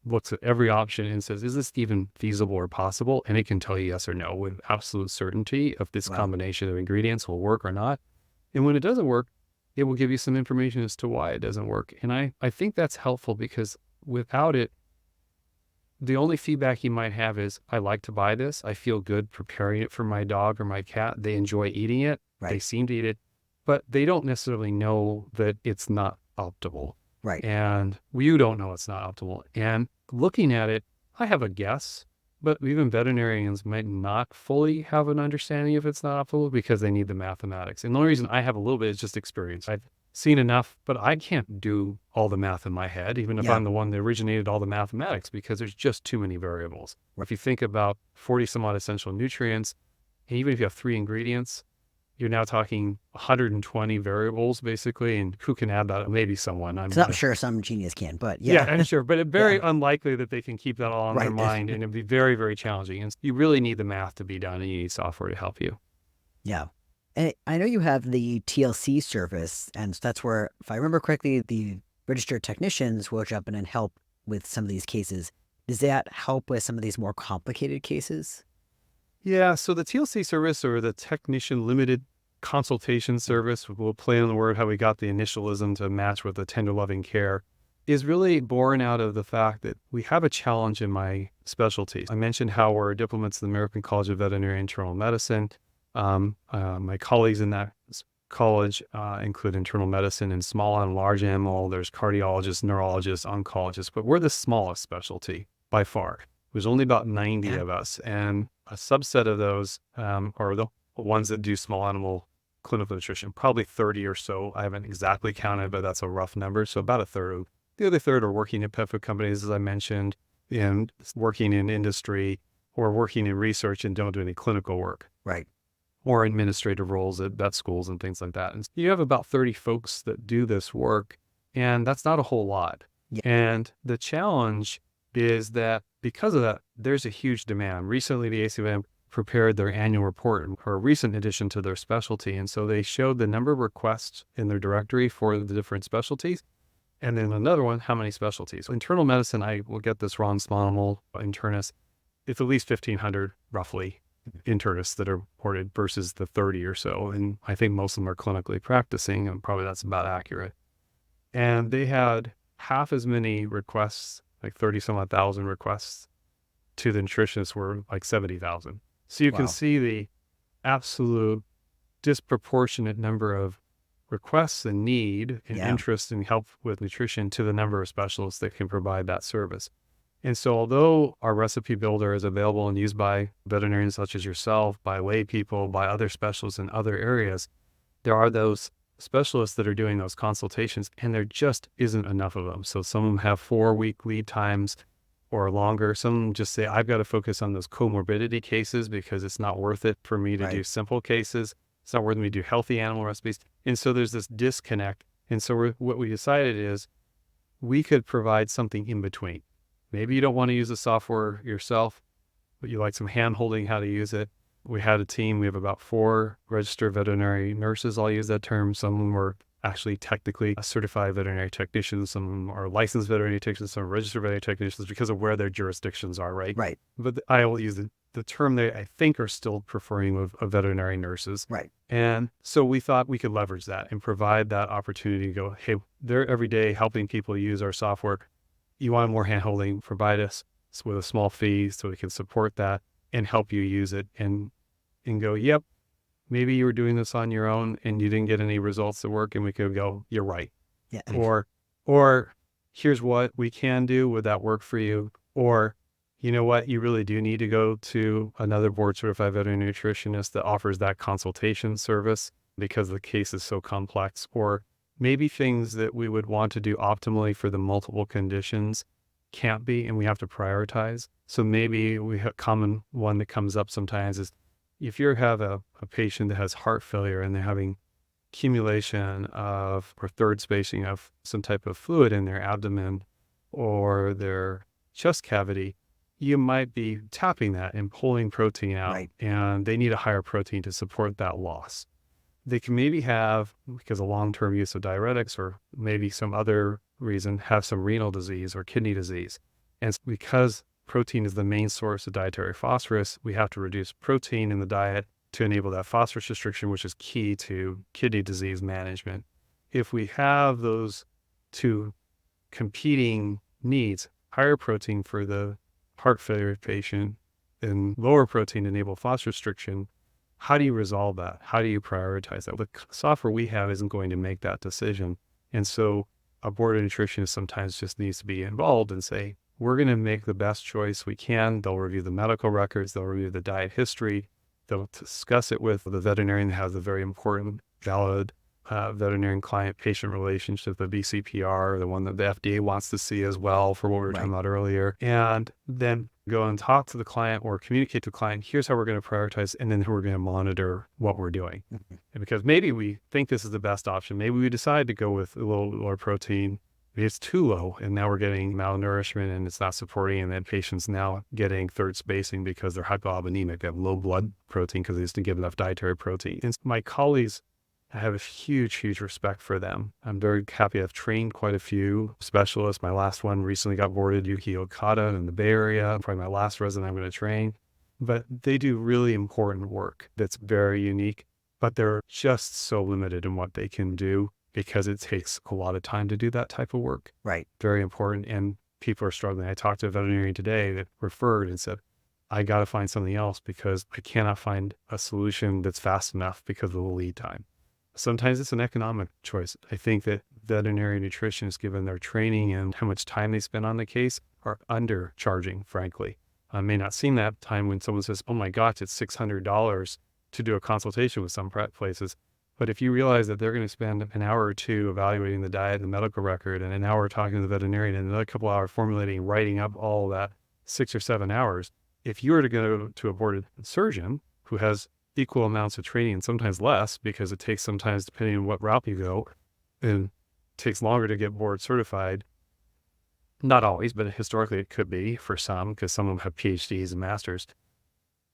S2: looks at every option and says, is this even feasible or possible? And it can tell you yes or no with absolute certainty if this
S1: Wow.
S2: combination of ingredients will work or not. And when it doesn't work, it will give you some information as to why it doesn't work. And I think that's helpful because without it, the only feedback you might have is, I like to buy this. I feel good preparing it for my dog or my cat. They enjoy eating it. They
S1: Right.
S2: seem to eat it, but they don't necessarily know that it's not optimal.
S1: Right.
S2: And you don't know it's not optimal. And looking at it, I have a guess, but even veterinarians might not fully have an understanding if it's not optimal because they need the mathematics. And the only reason I have a little bit is just experience. I've seen enough, but I can't do all the math in my head, even if
S1: Yeah.
S2: I'm the one that originated all the mathematics, because there's just too many variables. If you think about 40 some odd essential nutrients, and even if you have 3 ingredients, you're now talking 120 variables basically, and who can add that? Maybe someone.
S1: So I'm sure some genius can, but
S2: Yeah,
S1: yeah.
S2: I'm sure, but it's
S1: Yeah.
S2: very unlikely that they can keep that all on their
S1: Right.
S2: mind, and it'd be very, very challenging. And you really need the math to be done, and you need software to help you.
S1: Yeah. And I know you have the TLC service, and that's where, if I remember correctly, the registered technicians will jump in and help with some of these cases. Does that help with some of these more complicated cases?
S2: Yeah, so the TLC service, or the Technician Limited Consultation Service, we'll play on the word how we got the initialism to match with the tender loving care, is really born out of the fact that we have a challenge in my specialty. I mentioned how we're diplomats of the American College of Veterinary Internal Medicine. My colleagues in that college include internal medicine and small and large animal. There's cardiologists, neurologists, oncologists, but we're the smallest specialty by far. There's only about 90
S1: Yeah.
S2: of us, and a subset of those are the ones that do small animal clinical nutrition, probably 30 or so. I haven't exactly counted, but that's a rough number. So about a third. The other third are working at pet food companies, as I mentioned, and working in industry or working in research and don't do any clinical work,
S1: Right.
S2: or administrative roles at vet schools and things like that. And you have about 30 folks that do this work, and that's not a whole lot.
S1: Yeah.
S2: And the challenge is that because of that, there's a huge demand. Recently, the ACVM prepared their annual report or a recent addition to their specialty. And so they showed the number of requests in their directory for the different specialties. And then another one, how many specialties? Internal medicine, I will get this wrong, small animal internist, it's at least 1,500 roughly internists that are reported versus the 30 or so. And I think most of them are clinically practicing, and probably that's about accurate. And they had half as many requests, like 30 some odd thousand requests to the nutritionists were like 70,000. So you can
S1: Wow.
S2: see the absolute disproportionate number of requests and need and
S1: Yeah.
S2: interest in help with nutrition to the number of specialists that can provide that service. And so although our recipe builder is available and used by veterinarians such as yourself, by lay people, by other specialists in other areas, there are those specialists that are doing those consultations, and there just isn't enough of them. So some of them have 4-week lead times or longer. Some just say, I've got to focus on those comorbidity cases because it's not worth it for me to do
S1: Right.
S2: simple cases. It's not worth me to do healthy animal recipes. And so there's this disconnect. And so what we decided is we could provide something in between. Maybe you don't want to use the software yourself, but you like some hand holding how to use it. We had a team. We have about 4 registered veterinary nurses. I'll use that term. Some of them are actually technically certified veterinary technicians. Some of them are licensed veterinary technicians. Some are registered veterinary technicians because of where their jurisdictions are, right?
S1: Right.
S2: But I will use the term they, I think, are still preferring of veterinary nurses.
S1: Right.
S2: And so we thought we could leverage that and provide that opportunity to go, hey, they're every day helping people use our software. You want more hand holding, provide us with a small fee so we can support that and help you use it and go, yep, maybe you were doing this on your own and you didn't get any results that work. And we could go, you're right.
S1: Yeah.
S2: Or here's what we can do. Would that work for you? Or, you know what, you really do need to go to another board certified veterinary nutritionist that offers that consultation service because the case is so complex. Or maybe things that we would want to do optimally for the multiple conditions can't be, and we have to prioritize. So maybe a common one that comes up sometimes is if you have a patient that has heart failure and they're having accumulation of or third spacing of some type of fluid in their abdomen or their chest cavity, you might be tapping that and pulling protein out,
S1: Right.
S2: and they need a higher protein to support that loss. They can maybe have, because of long-term use of diuretics or maybe some other reason, have some renal disease or kidney disease. And because protein is the main source of dietary phosphorus, we have to reduce protein in the diet to enable that phosphorus restriction, which is key to kidney disease management. If we have those two competing needs, higher protein for the heart failure patient and lower protein to enable phosphorus restriction, how do you resolve that? How do you prioritize that? The software we have isn't going to make that decision. And so a board of nutritionists sometimes just needs to be involved and say, we're going to make the best choice we can. They'll review the medical records. They'll review the diet history. They'll discuss it with the veterinarian that has a very important, valid veterinarian client-patient relationship, the VCPR, the one that the FDA wants to see as well for what we were talking about earlier. And then go and talk to the client or communicate to the client, here's how we're going to prioritize, and then we're going to monitor what we're doing. And because maybe we think this is the best option. Maybe we decide to go with a little lower protein. Maybe it's too low, and now we're getting malnourishment and it's not supporting, and then patients now getting third spacing because they're hypoalbuminemic, they have low blood protein because they just didn't give enough dietary protein. And my colleagues, I have a huge respect for them. I'm very happy. I've trained quite a few specialists. My last one recently got boarded, Yuki Okada in the Bay Area, probably my last resident I'm going to train. But they do really important work that's very unique, but they're just so limited in what they can do because it takes a lot of time to do that type of work.
S1: Right.
S2: Very important. And people are struggling. I talked to a veterinarian today that referred and said, I got to find something else because I cannot find a solution that's fast enough because of the lead time. Sometimes it's an economic choice. I think that veterinary nutritionists, given their training and how much time they spend on the case, are undercharging, frankly. I may not seem that time when someone says, oh my gosh, it's $600 to do a consultation with some places. But if you realize that they're going to spend an hour or two evaluating the diet and the medical record and an hour talking to the veterinarian and another couple hours formulating, writing up all that 6 or 7 hours, if you were to go to a boarded surgeon who has equal amounts of training and sometimes less, because it takes sometimes, depending on what route you go, and it takes longer to get board certified. Not always, but historically it could be for some, because some of them have PhDs and masters.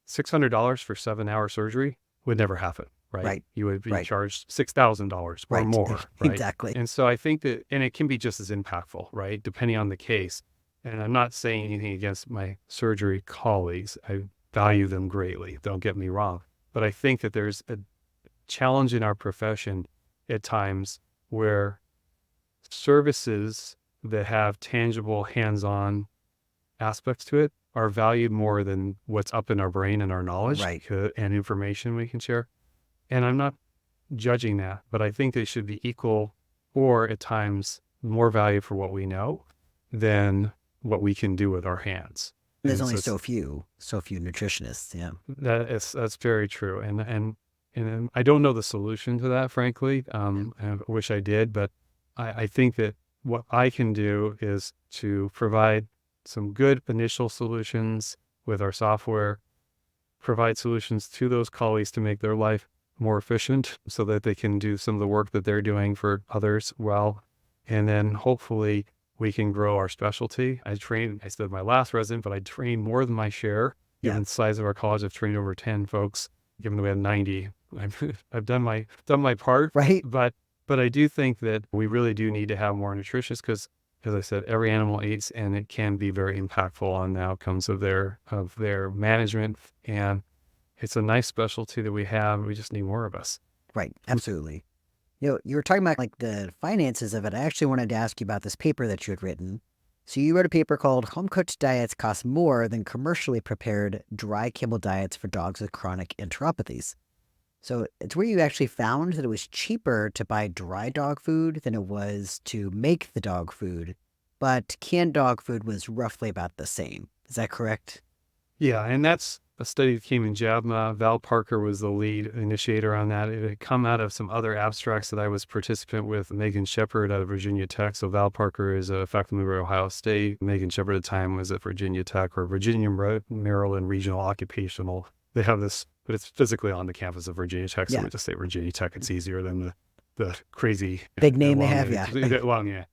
S2: $600 for 7-hour surgery would never happen, right? You would be charged $6,000 or more, right?
S1: Exactly.
S2: And so I think that, and it can be just as impactful, right? Depending on the case. And I'm not saying anything against my surgery colleagues. I value them greatly. Don't get me wrong. But I think that there's a challenge in our profession at times where services that have tangible hands-on aspects to it are valued more than what's up in our brain and our knowledge and information we can share. And I'm not judging that, but I think they should be equal or at times more value for what we know than what we can do with our hands.
S1: There's only so few nutritionists. Yeah,
S2: that's very true. And I don't know the solution to that, frankly. I wish I did, but I think that what I can do is to provide some good initial solutions with our software, provide solutions to those colleagues to make their life more efficient so that they can do some of the work that they're doing for others well. And then hopefully we can grow our specialty. I said my last resident, but I trained more than my share. Given the size of our college, I've trained over 10 folks, given that we had 90. I've done my part.
S1: Right.
S2: But I do think that we really do need to have more nutritious because, as I said, every animal eats and it can be very impactful on the outcomes of their management. And it's a nice specialty that we have. We just need more of us.
S1: Right. Absolutely. You were talking about like the finances of it. I actually wanted to ask you about this paper that you had written. So you wrote a paper called Home Cooked Diets Cost More Than Commercially Prepared Dry Kibble Diets for Dogs with Chronic Enteropathies. So it's where you actually found that it was cheaper to buy dry dog food than it was to make the dog food, but canned dog food was roughly about the same. Is that correct?
S2: Yeah, and that's a study that came in JABMA. Val Parker was the lead initiator on that. It had come out of some other abstracts that I was participant with. Megan Shepard out of Virginia Tech. So Val Parker is a faculty member at Ohio State. Megan Shepard at the time was at Virginia Tech or Virginia Maryland Regional Occupational. They have this, but it's physically on the campus of Virginia Tech. So we just say Virginia Tech. It's easier than the crazy
S1: Big name they have,
S2: elongated, long, yeah,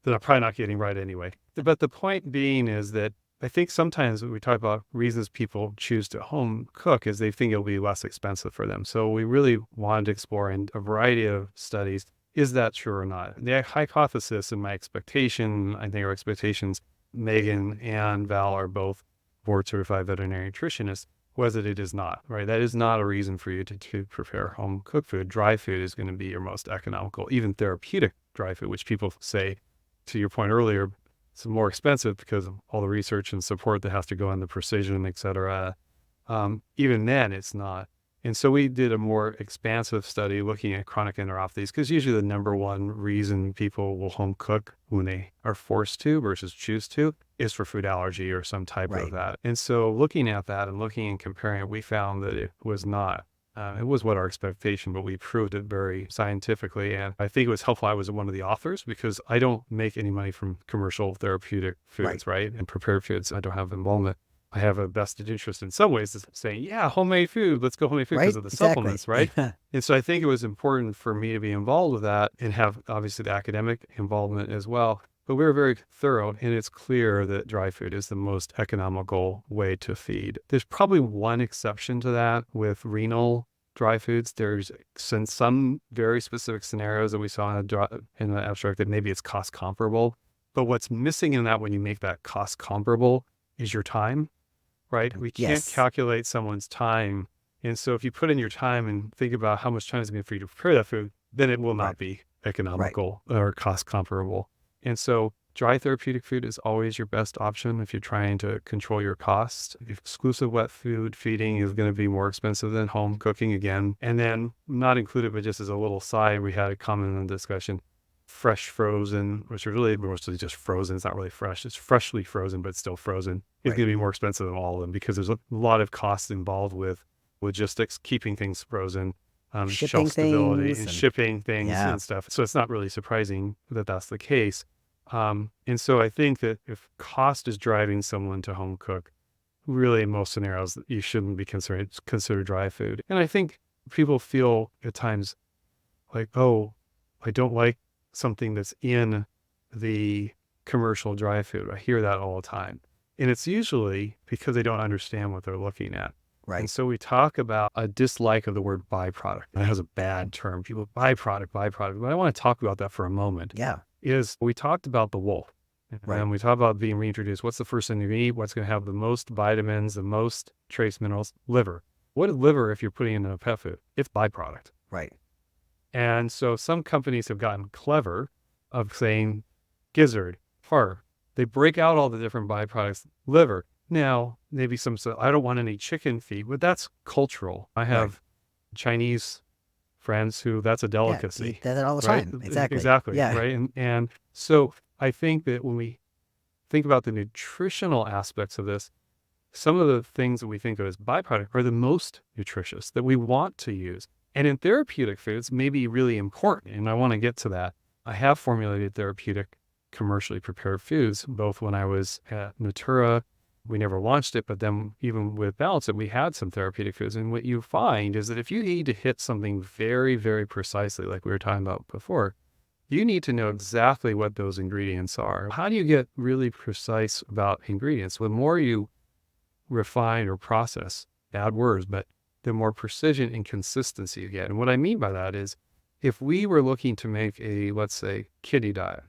S2: that I'm probably not getting right anyway. But the point being is that I think sometimes when we talk about reasons people choose to home cook is they think it'll be less expensive for them. So we really wanted to explore in a variety of studies, is that true or not? The hypothesis and my expectation, I think our expectations, Megan and Val are both board certified veterinary nutritionists, was that it is not, right? That is not a reason for you to prepare home cooked food. Dry food is going to be your most economical, even therapeutic dry food, which people say, to your point earlier, it's more expensive because of all the research and support that has to go into precision, et cetera. Even then, it's not. And so we did a more expansive study looking at chronic enteropathies, because usually the number one reason people will home cook when they are forced to versus choose to is for food allergy or some type of that. And so looking at that and looking and comparing it, we found that it was not. It was what our expectation, but we proved it very scientifically. And I think it was helpful I was one of the authors, because I don't make any money from commercial therapeutic foods, right? And prepared foods, I don't have involvement. I have a vested interest in some ways, saying, yeah, homemade food, let's go homemade food because of the supplements, right? And so I think it was important for me to be involved with that and have obviously the academic involvement as well. But we were very thorough, and it's clear that dry food is the most economical way to feed. There's probably one exception to that with renal dry foods. There's some very specific scenarios that we saw in the abstract that maybe it's cost comparable. But what's missing in that when you make that cost comparable is your time. Right? We can't calculate someone's time. And so if you put in your time and think about how much time is going to be for you to prepare that food, then it will not be economical or cost comparable. And so dry therapeutic food is always your best option if you're trying to control your costs. Exclusive wet food feeding is going to be more expensive than home cooking again. And then not included, but just as a little side, we had a comment in the discussion, fresh frozen, which are really mostly just frozen. It's not really fresh. It's freshly frozen, but still frozen. It's going to be more expensive than all of them because there's a lot of costs involved with logistics, keeping things frozen, shelf stability and shipping things and stuff. So it's not really surprising that that's the case. And so I think that if cost is driving someone to home cook, really in most scenarios, you shouldn't be consider dry food. And I think people feel at times like, oh, I don't like something that's in the commercial dry food. I hear that all the time. And it's usually because they don't understand what they're looking at. And so we talk about a dislike of the word byproduct. That has a bad term. People, byproduct. But I want to talk about that for a moment. Is we talked about the wolf. And we talked about being reintroduced. What's the first thing you eat? What's going to have the most vitamins, the most trace minerals? Liver. What is liver if you're putting it in a pet food? It's byproduct. And so some companies have gotten clever of saying gizzard, heart. They break out all the different byproducts, liver. Now, maybe some say, I don't want any chicken feet, but that's cultural. I have Chinese friends who that's a delicacy.
S1: Eat that all the time.
S2: Exactly. Right. And so I think that when we think about the nutritional aspects of this, some of the things that we think of as byproduct are the most nutritious that we want to use. And in therapeutic foods may be really important. And I want to get to that. I have formulated therapeutic commercially prepared foods, both when I was at Natura. We never launched it, but then even with Balance.It, we had some therapeutic foods. And what you find is that if you need to hit something very, very precisely, like we were talking about before, you need to know exactly what those ingredients are. How do you get really precise about ingredients? The more you refine or process, bad words, but the more precision and consistency you get. And what I mean by that is if we were looking to make a, let's say, kidney diet,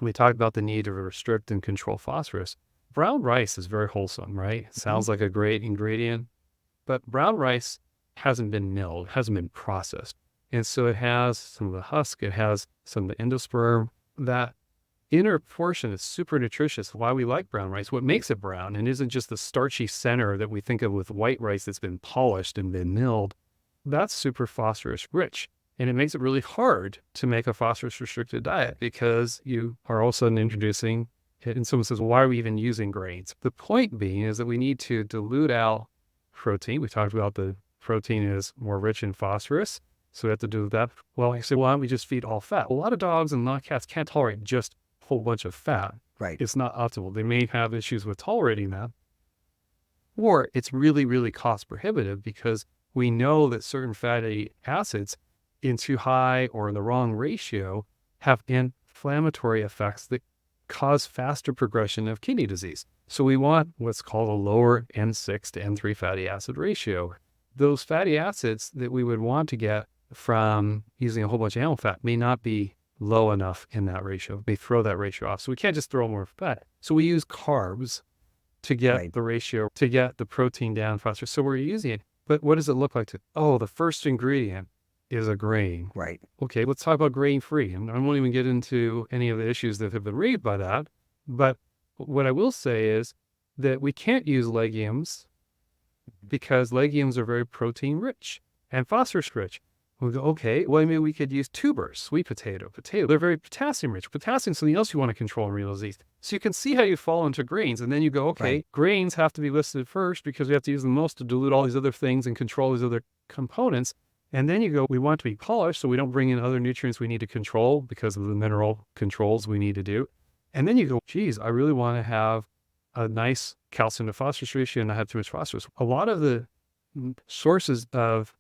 S2: we talked about the need to restrict and control phosphorus. Brown rice is very wholesome, right? It sounds like a great ingredient, but brown rice hasn't been milled, hasn't been processed. And so it has some of the husk, it has some of the endosperm. That inner portion is super nutritious. Why we like brown rice, what makes it brown, and isn't just the starchy center that we think of with white rice that's been polished and been milled. That's super phosphorus rich. And it makes it really hard to make a phosphorus restricted diet because you are all of a sudden introducing it. And someone says, well, why are we even using grains? The point being is that we need to dilute out protein. We talked about the protein is more rich in phosphorus. So we have to do that. Well, I say, why don't we just feed all fat? A lot of dogs and a lot of cats can't tolerate just whole bunch of fat. It's not optimal. They may have issues with tolerating that, or it's really, really cost prohibitive because we know that certain fatty acids in too high or in the wrong ratio have inflammatory effects that cause faster progression of kidney disease. So we want what's called a lower N6 to N3 fatty acid ratio. Those fatty acids that we would want to get from using a whole bunch of animal fat may not be low enough in that ratio, may throw that ratio off. So we can't just throw more fat. So we use carbs to get
S1: Right.
S2: the ratio, to get the protein down faster. So we're using it. But what does it look like? The first ingredient is a grain.
S1: Right.
S2: Okay, let's talk about grain-free. And I won't even get into any of the issues that have been raised by that. But what I will say is that we can't use legumes because legumes are very protein-rich and phosphorus-rich. We go, okay, well, maybe we could use tubers, sweet potato. They're very potassium-rich. Potassium is something else you want to control in renal disease. So you can see how you fall into grains. And then you go, okay,
S1: Right.
S2: grains have to be listed first because we have to use them most to dilute all these other things and control these other components. And then you go, we want to be polished, so we don't bring in other nutrients we need to control because of the mineral controls we need to do. And then you go, geez, I really want to have a nice calcium to phosphorus ratio and not have too much phosphorus. A lot of the sources of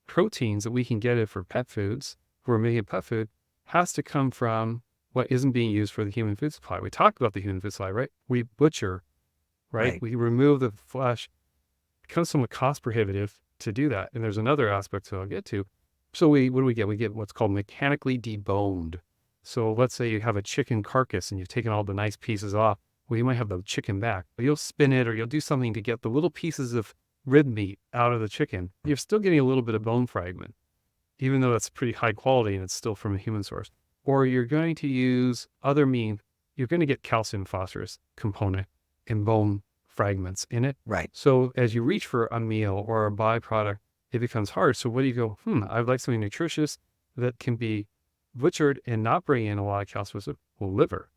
S2: proteins that we can get it for pet foods, if we're making pet food, has to come from what isn't being used for the human food supply. We talked about the human food supply, right? We butcher, right?
S1: Right.
S2: We remove the flesh. It becomes somewhat cost prohibitive to do that. And there's another aspect that I'll get to. So what do we get? We get what's called mechanically deboned. So let's say you have a chicken carcass and you've taken all the nice pieces off. Well, you might have the chicken back, but you'll spin it or you'll do something to get the little pieces of rib meat out of the chicken. You're still getting a little bit of bone fragment, even though that's pretty high quality and it's still from a human source. Or you're going to use other means. You're going to get calcium phosphorus component in bone fragments in it.
S1: Right.
S2: So as you reach for a meal or a byproduct, it becomes hard. So what do you go, I'd like something nutritious that can be butchered and not bring in a lot of calcium. Well, liver,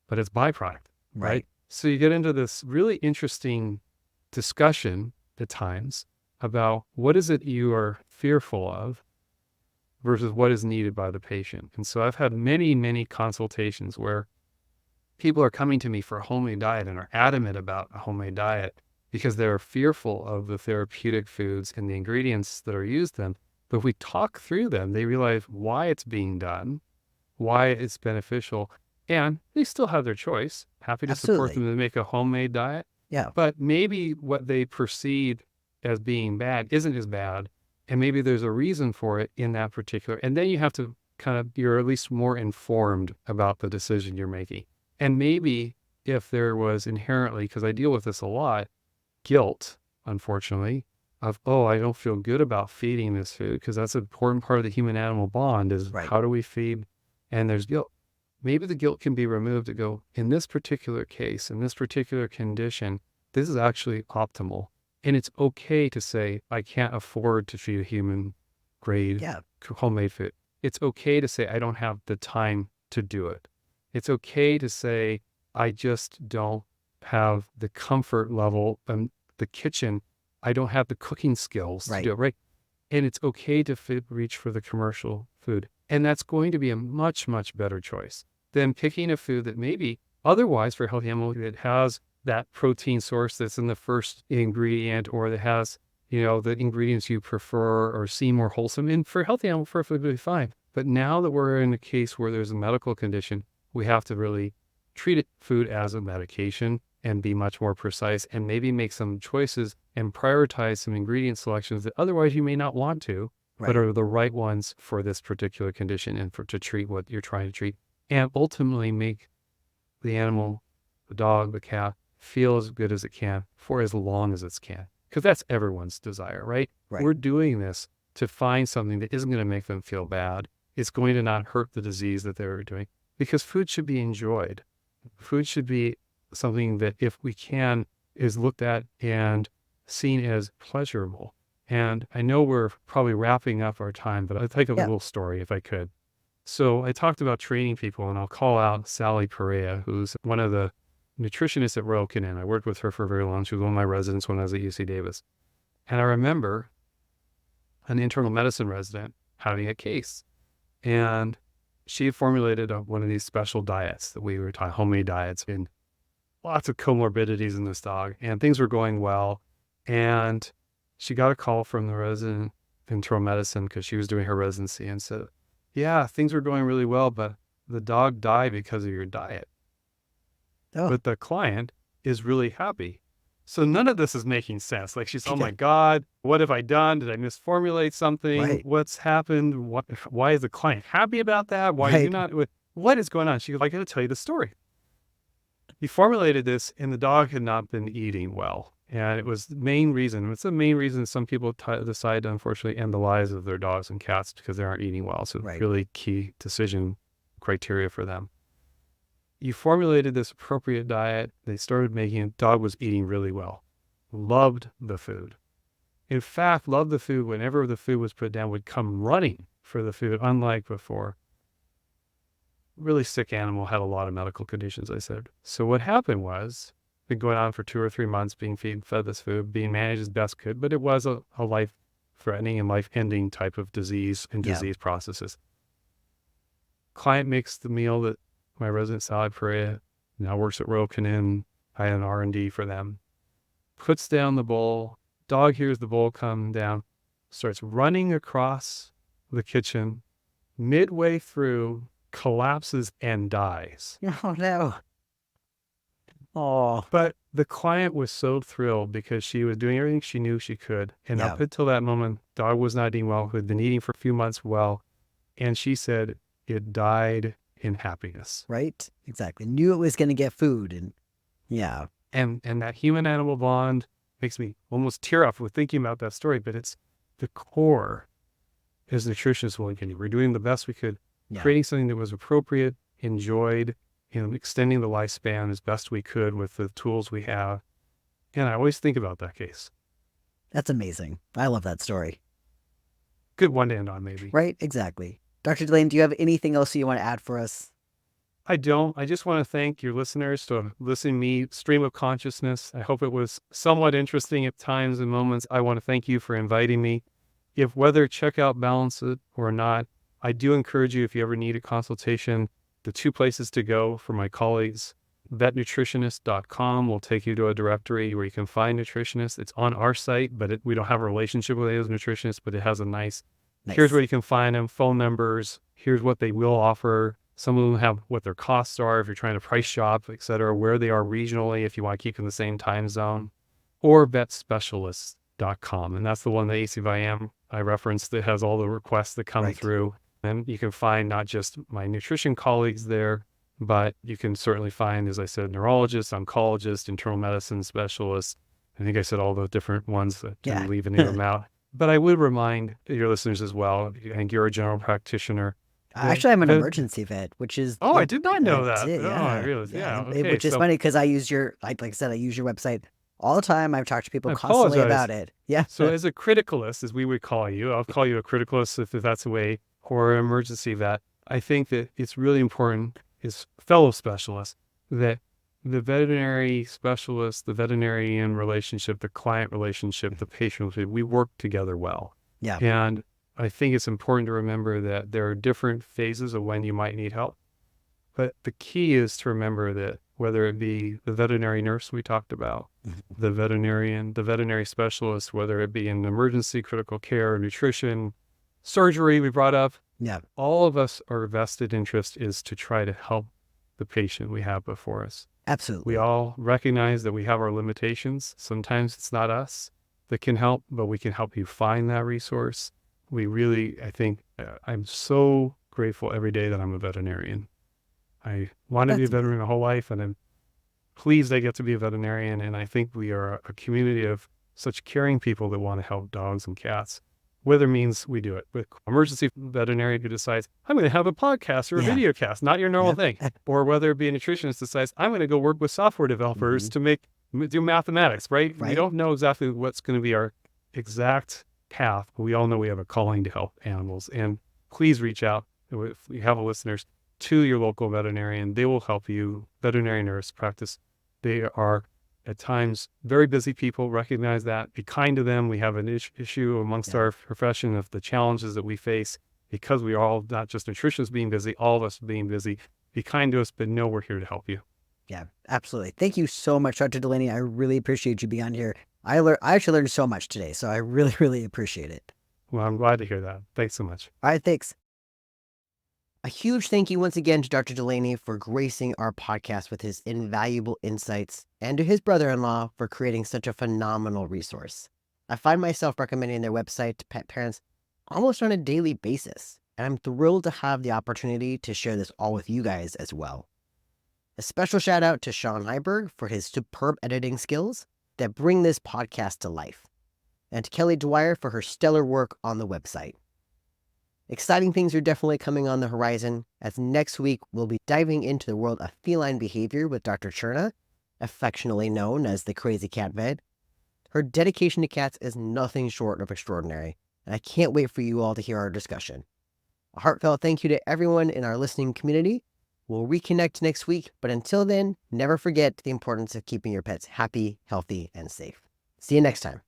S2: but it's byproduct, right? So you get into this really interesting discussion at times about what is it you are fearful of versus what is needed by the patient. And so I've had many, many consultations where people are coming to me for a homemade diet and are adamant about a homemade diet because they're fearful of the therapeutic foods and the ingredients that are used in them. But if we talk through them, they realize why it's being done, why it's beneficial, and they still have their choice. Happy to support them
S1: Absolutely.
S2: to make a homemade diet.
S1: Yeah.
S2: But maybe what they perceive as being bad isn't as bad. And maybe there's a reason for it in that particular. And then you have to you're at least more informed about the decision you're making. And maybe if there was inherently, because I deal with this a lot, guilt, unfortunately, of, I don't feel good about feeding this food, because that's an important part of the human animal bond is
S1: Right.
S2: how do we feed? And there's guilt. Maybe the guilt can be removed to go, in this particular case, in this particular condition, this is actually optimal. And it's okay to say, I can't afford to feed a human grade
S1: Yeah.
S2: homemade food. It's okay to say, I don't have the time to do it. It's okay to say, I just don't have the comfort level in the kitchen. I don't have the cooking skills to do it, right? And it's okay to reach for the commercial food. And that's going to be a much, much better choice than picking a food that maybe otherwise for a healthy animal that has that protein source that's in the first ingredient, or that has, the ingredients you prefer or seem more wholesome. And for a healthy animal, perfectly fine. But now that we're in a case where there's a medical condition, we have to really treat food as a medication and be much more precise and maybe make some choices and prioritize some ingredient selections that otherwise you may not want to, but are the right ones for this particular condition and to treat what you're trying to treat, and ultimately make the animal, the dog, the cat, feel as good as it can for as long as it can. Because that's everyone's desire, right? We're doing this to find something that isn't going to make them feel bad. It's going to not hurt the disease that they're doing, because food should be enjoyed. Food should be something that, if we can, is looked at and seen as pleasurable. And I know we're probably wrapping up our time, but I'd take a little story if I could. So I talked about training people, and I'll call out Sally Perea, who's one of the nutritionists at Royal Canin. I worked with her for very long. She was one of my residents when I was at UC Davis. And I remember an internal medicine resident having a case. And she had formulated one of these special diets that we were talking, homemade diets, and lots of comorbidities in this dog. And things were going well. And she got a call from the resident internal medicine because she was doing her residency and said, yeah, things were going really well, but the dog died because of your diet.
S1: Oh,
S2: But the client is really happy. So none of this is making sense. Like she's, oh
S1: yeah,
S2: my God, what have I done? Did I misformulate something?
S1: right,
S2: What's happened? Why is the client happy about that? Why are you
S1: right.
S2: not? What is going on? She goes, I got to tell you the story. He formulated this and the dog had not been eating well. And it was the main reason. It's the main reason some people decide to unfortunately end the lives of their dogs and cats because they aren't eating well. So
S1: Right.
S2: really key decision criteria for them. You formulated this appropriate diet. They started making it. Dog was eating really well. Loved the food. In fact, loved the food. Whenever the food was put down, would come running for the food, unlike before. Really sick animal, had a lot of medical conditions, I said. So what happened was, been going on for 2 or 3 months, being fed this food, being managed as best could, but it was a life-threatening and life-ending type of disease and
S1: Yeah.
S2: disease processes. Client makes the meal that my resident salad Perea now works at Royal Canin. I had an R&D for them. Puts down the bowl. Dog hears the bowl come down, starts running across the kitchen. Midway through, collapses and dies.
S1: Oh no. Oh,
S2: But the client was so thrilled because she was doing everything she knew she could. And
S1: yeah.
S2: up until that moment, dog was not eating well, who had been eating for a few months well. And she said it died in happiness.
S1: Right. Exactly. Knew it was going to get food, and yeah.
S2: And that human animal bond makes me almost tear up with thinking about that story. But it's the core as nutritionists will continue. We're doing the best we could,
S1: Yeah.
S2: creating something that was appropriate, enjoyed, extending the lifespan as best we could with the tools we have. And I always think about that case.
S1: That's amazing. I love that story.
S2: Good one to end on, maybe.
S1: Right. Exactly. Dr. Delaney, do you have anything else you want to add for us?
S2: I don't. I just want to thank your listeners for listening to me stream of consciousness. I hope it was somewhat interesting at times and moments. I want to thank you for inviting me. If whether check out Balance.It or not, I do encourage you, if you ever need a consultation, the 2 places to go for my colleagues, vetnutritionist.com will take you to a directory where you can find nutritionists. It's on our site, but we don't have a relationship with those nutritionists, but it has a nice, here's where you can find them, phone numbers, here's what they will offer. Some of them have what their costs are if you're trying to price shop, et cetera, where they are regionally if you want to keep in the same time zone, or vetspecialists.com. And that's the one, the ACVIM I referenced, that has all the requests that come through. And you can find not just my nutrition colleagues there, but you can certainly find, as I said, neurologists, oncologists, internal medicine specialists. I think I said all the different ones that didn't leave any of them out. But I would remind your listeners as well, I think you're a general practitioner.
S1: Actually, I'm an emergency vet, which is...
S2: Oh, I did not know that.
S1: Yeah.
S2: Oh, I realized. Yeah. Okay.
S1: Which is funny because I use your, like I said, I use your website all the time. I've talked to people
S2: I
S1: constantly
S2: apologize.
S1: about it. Yeah.
S2: So as a criticalist, as we would call you, I'll call you a criticalist if that's a way, or an emergency vet. I think that it's really important as fellow specialists that the veterinary specialist, the veterinarian relationship, the client relationship, the patient relationship, we work together well.
S1: Yeah.
S2: And I think it's important to remember that there are different phases of when you might need help. But the key is to remember that whether it be the veterinary nurse we talked about, the veterinarian, the veterinary specialist, whether it be in emergency, critical care, nutrition, surgery we brought up, all of us, our vested interest is to try to help the patient we have before us.
S1: Absolutely.
S2: We all recognize that we have our limitations. Sometimes it's not us that can help, but we can help you find that resource. We really, I think, I'm so grateful every day that I'm a veterinarian. I wanted to be a veterinarian my whole life, and I'm pleased I get to be a veterinarian. And I think we are a community of such caring people that want to help dogs and cats, whether it means we do it with emergency veterinarian who decides, I'm going to have a podcast or a video cast, not your normal thing, or whether it be a nutritionist decides, I'm going to go work with software developers to do mathematics, right? We don't know exactly what's going to be our exact path, but we all know we have a calling to help animals. And please reach out, if you have listeners, to your local veterinarian. They will help you. Veterinary nurse practice. They are at times very busy people. Recognize that. Be kind to them. We have an issue amongst our profession of the challenges that we face because we are all not just nutritionists being busy, all of us being busy. Be kind to us, but know we're here to help you.
S1: Yeah, absolutely. Thank you so much, Dr. Delaney. I really appreciate you being on here. I actually learned so much today, so I really, really appreciate it.
S2: Well, I'm glad to hear that. Thanks so much.
S1: All right, thanks. A huge thank you once again to Dr. Delaney for gracing our podcast with his invaluable insights, and to his brother-in-law for creating such a phenomenal resource. I find myself recommending their website to pet parents almost on a daily basis, and I'm thrilled to have the opportunity to share this all with you guys as well. A special shout out to Sean Heiberg for his superb editing skills that bring this podcast to life, and to Kelly Dwyer for her stellar work on the website. Exciting things are definitely coming on the horizon, as next week we'll be diving into the world of feline behavior with Dr. Cherna, affectionately known as the Crazy Cat Vet. Her dedication to cats is nothing short of extraordinary, and I can't wait for you all to hear our discussion. A heartfelt thank you to everyone in our listening community. We'll reconnect next week, but until then, never forget the importance of keeping your pets happy, healthy, and safe. See you next time.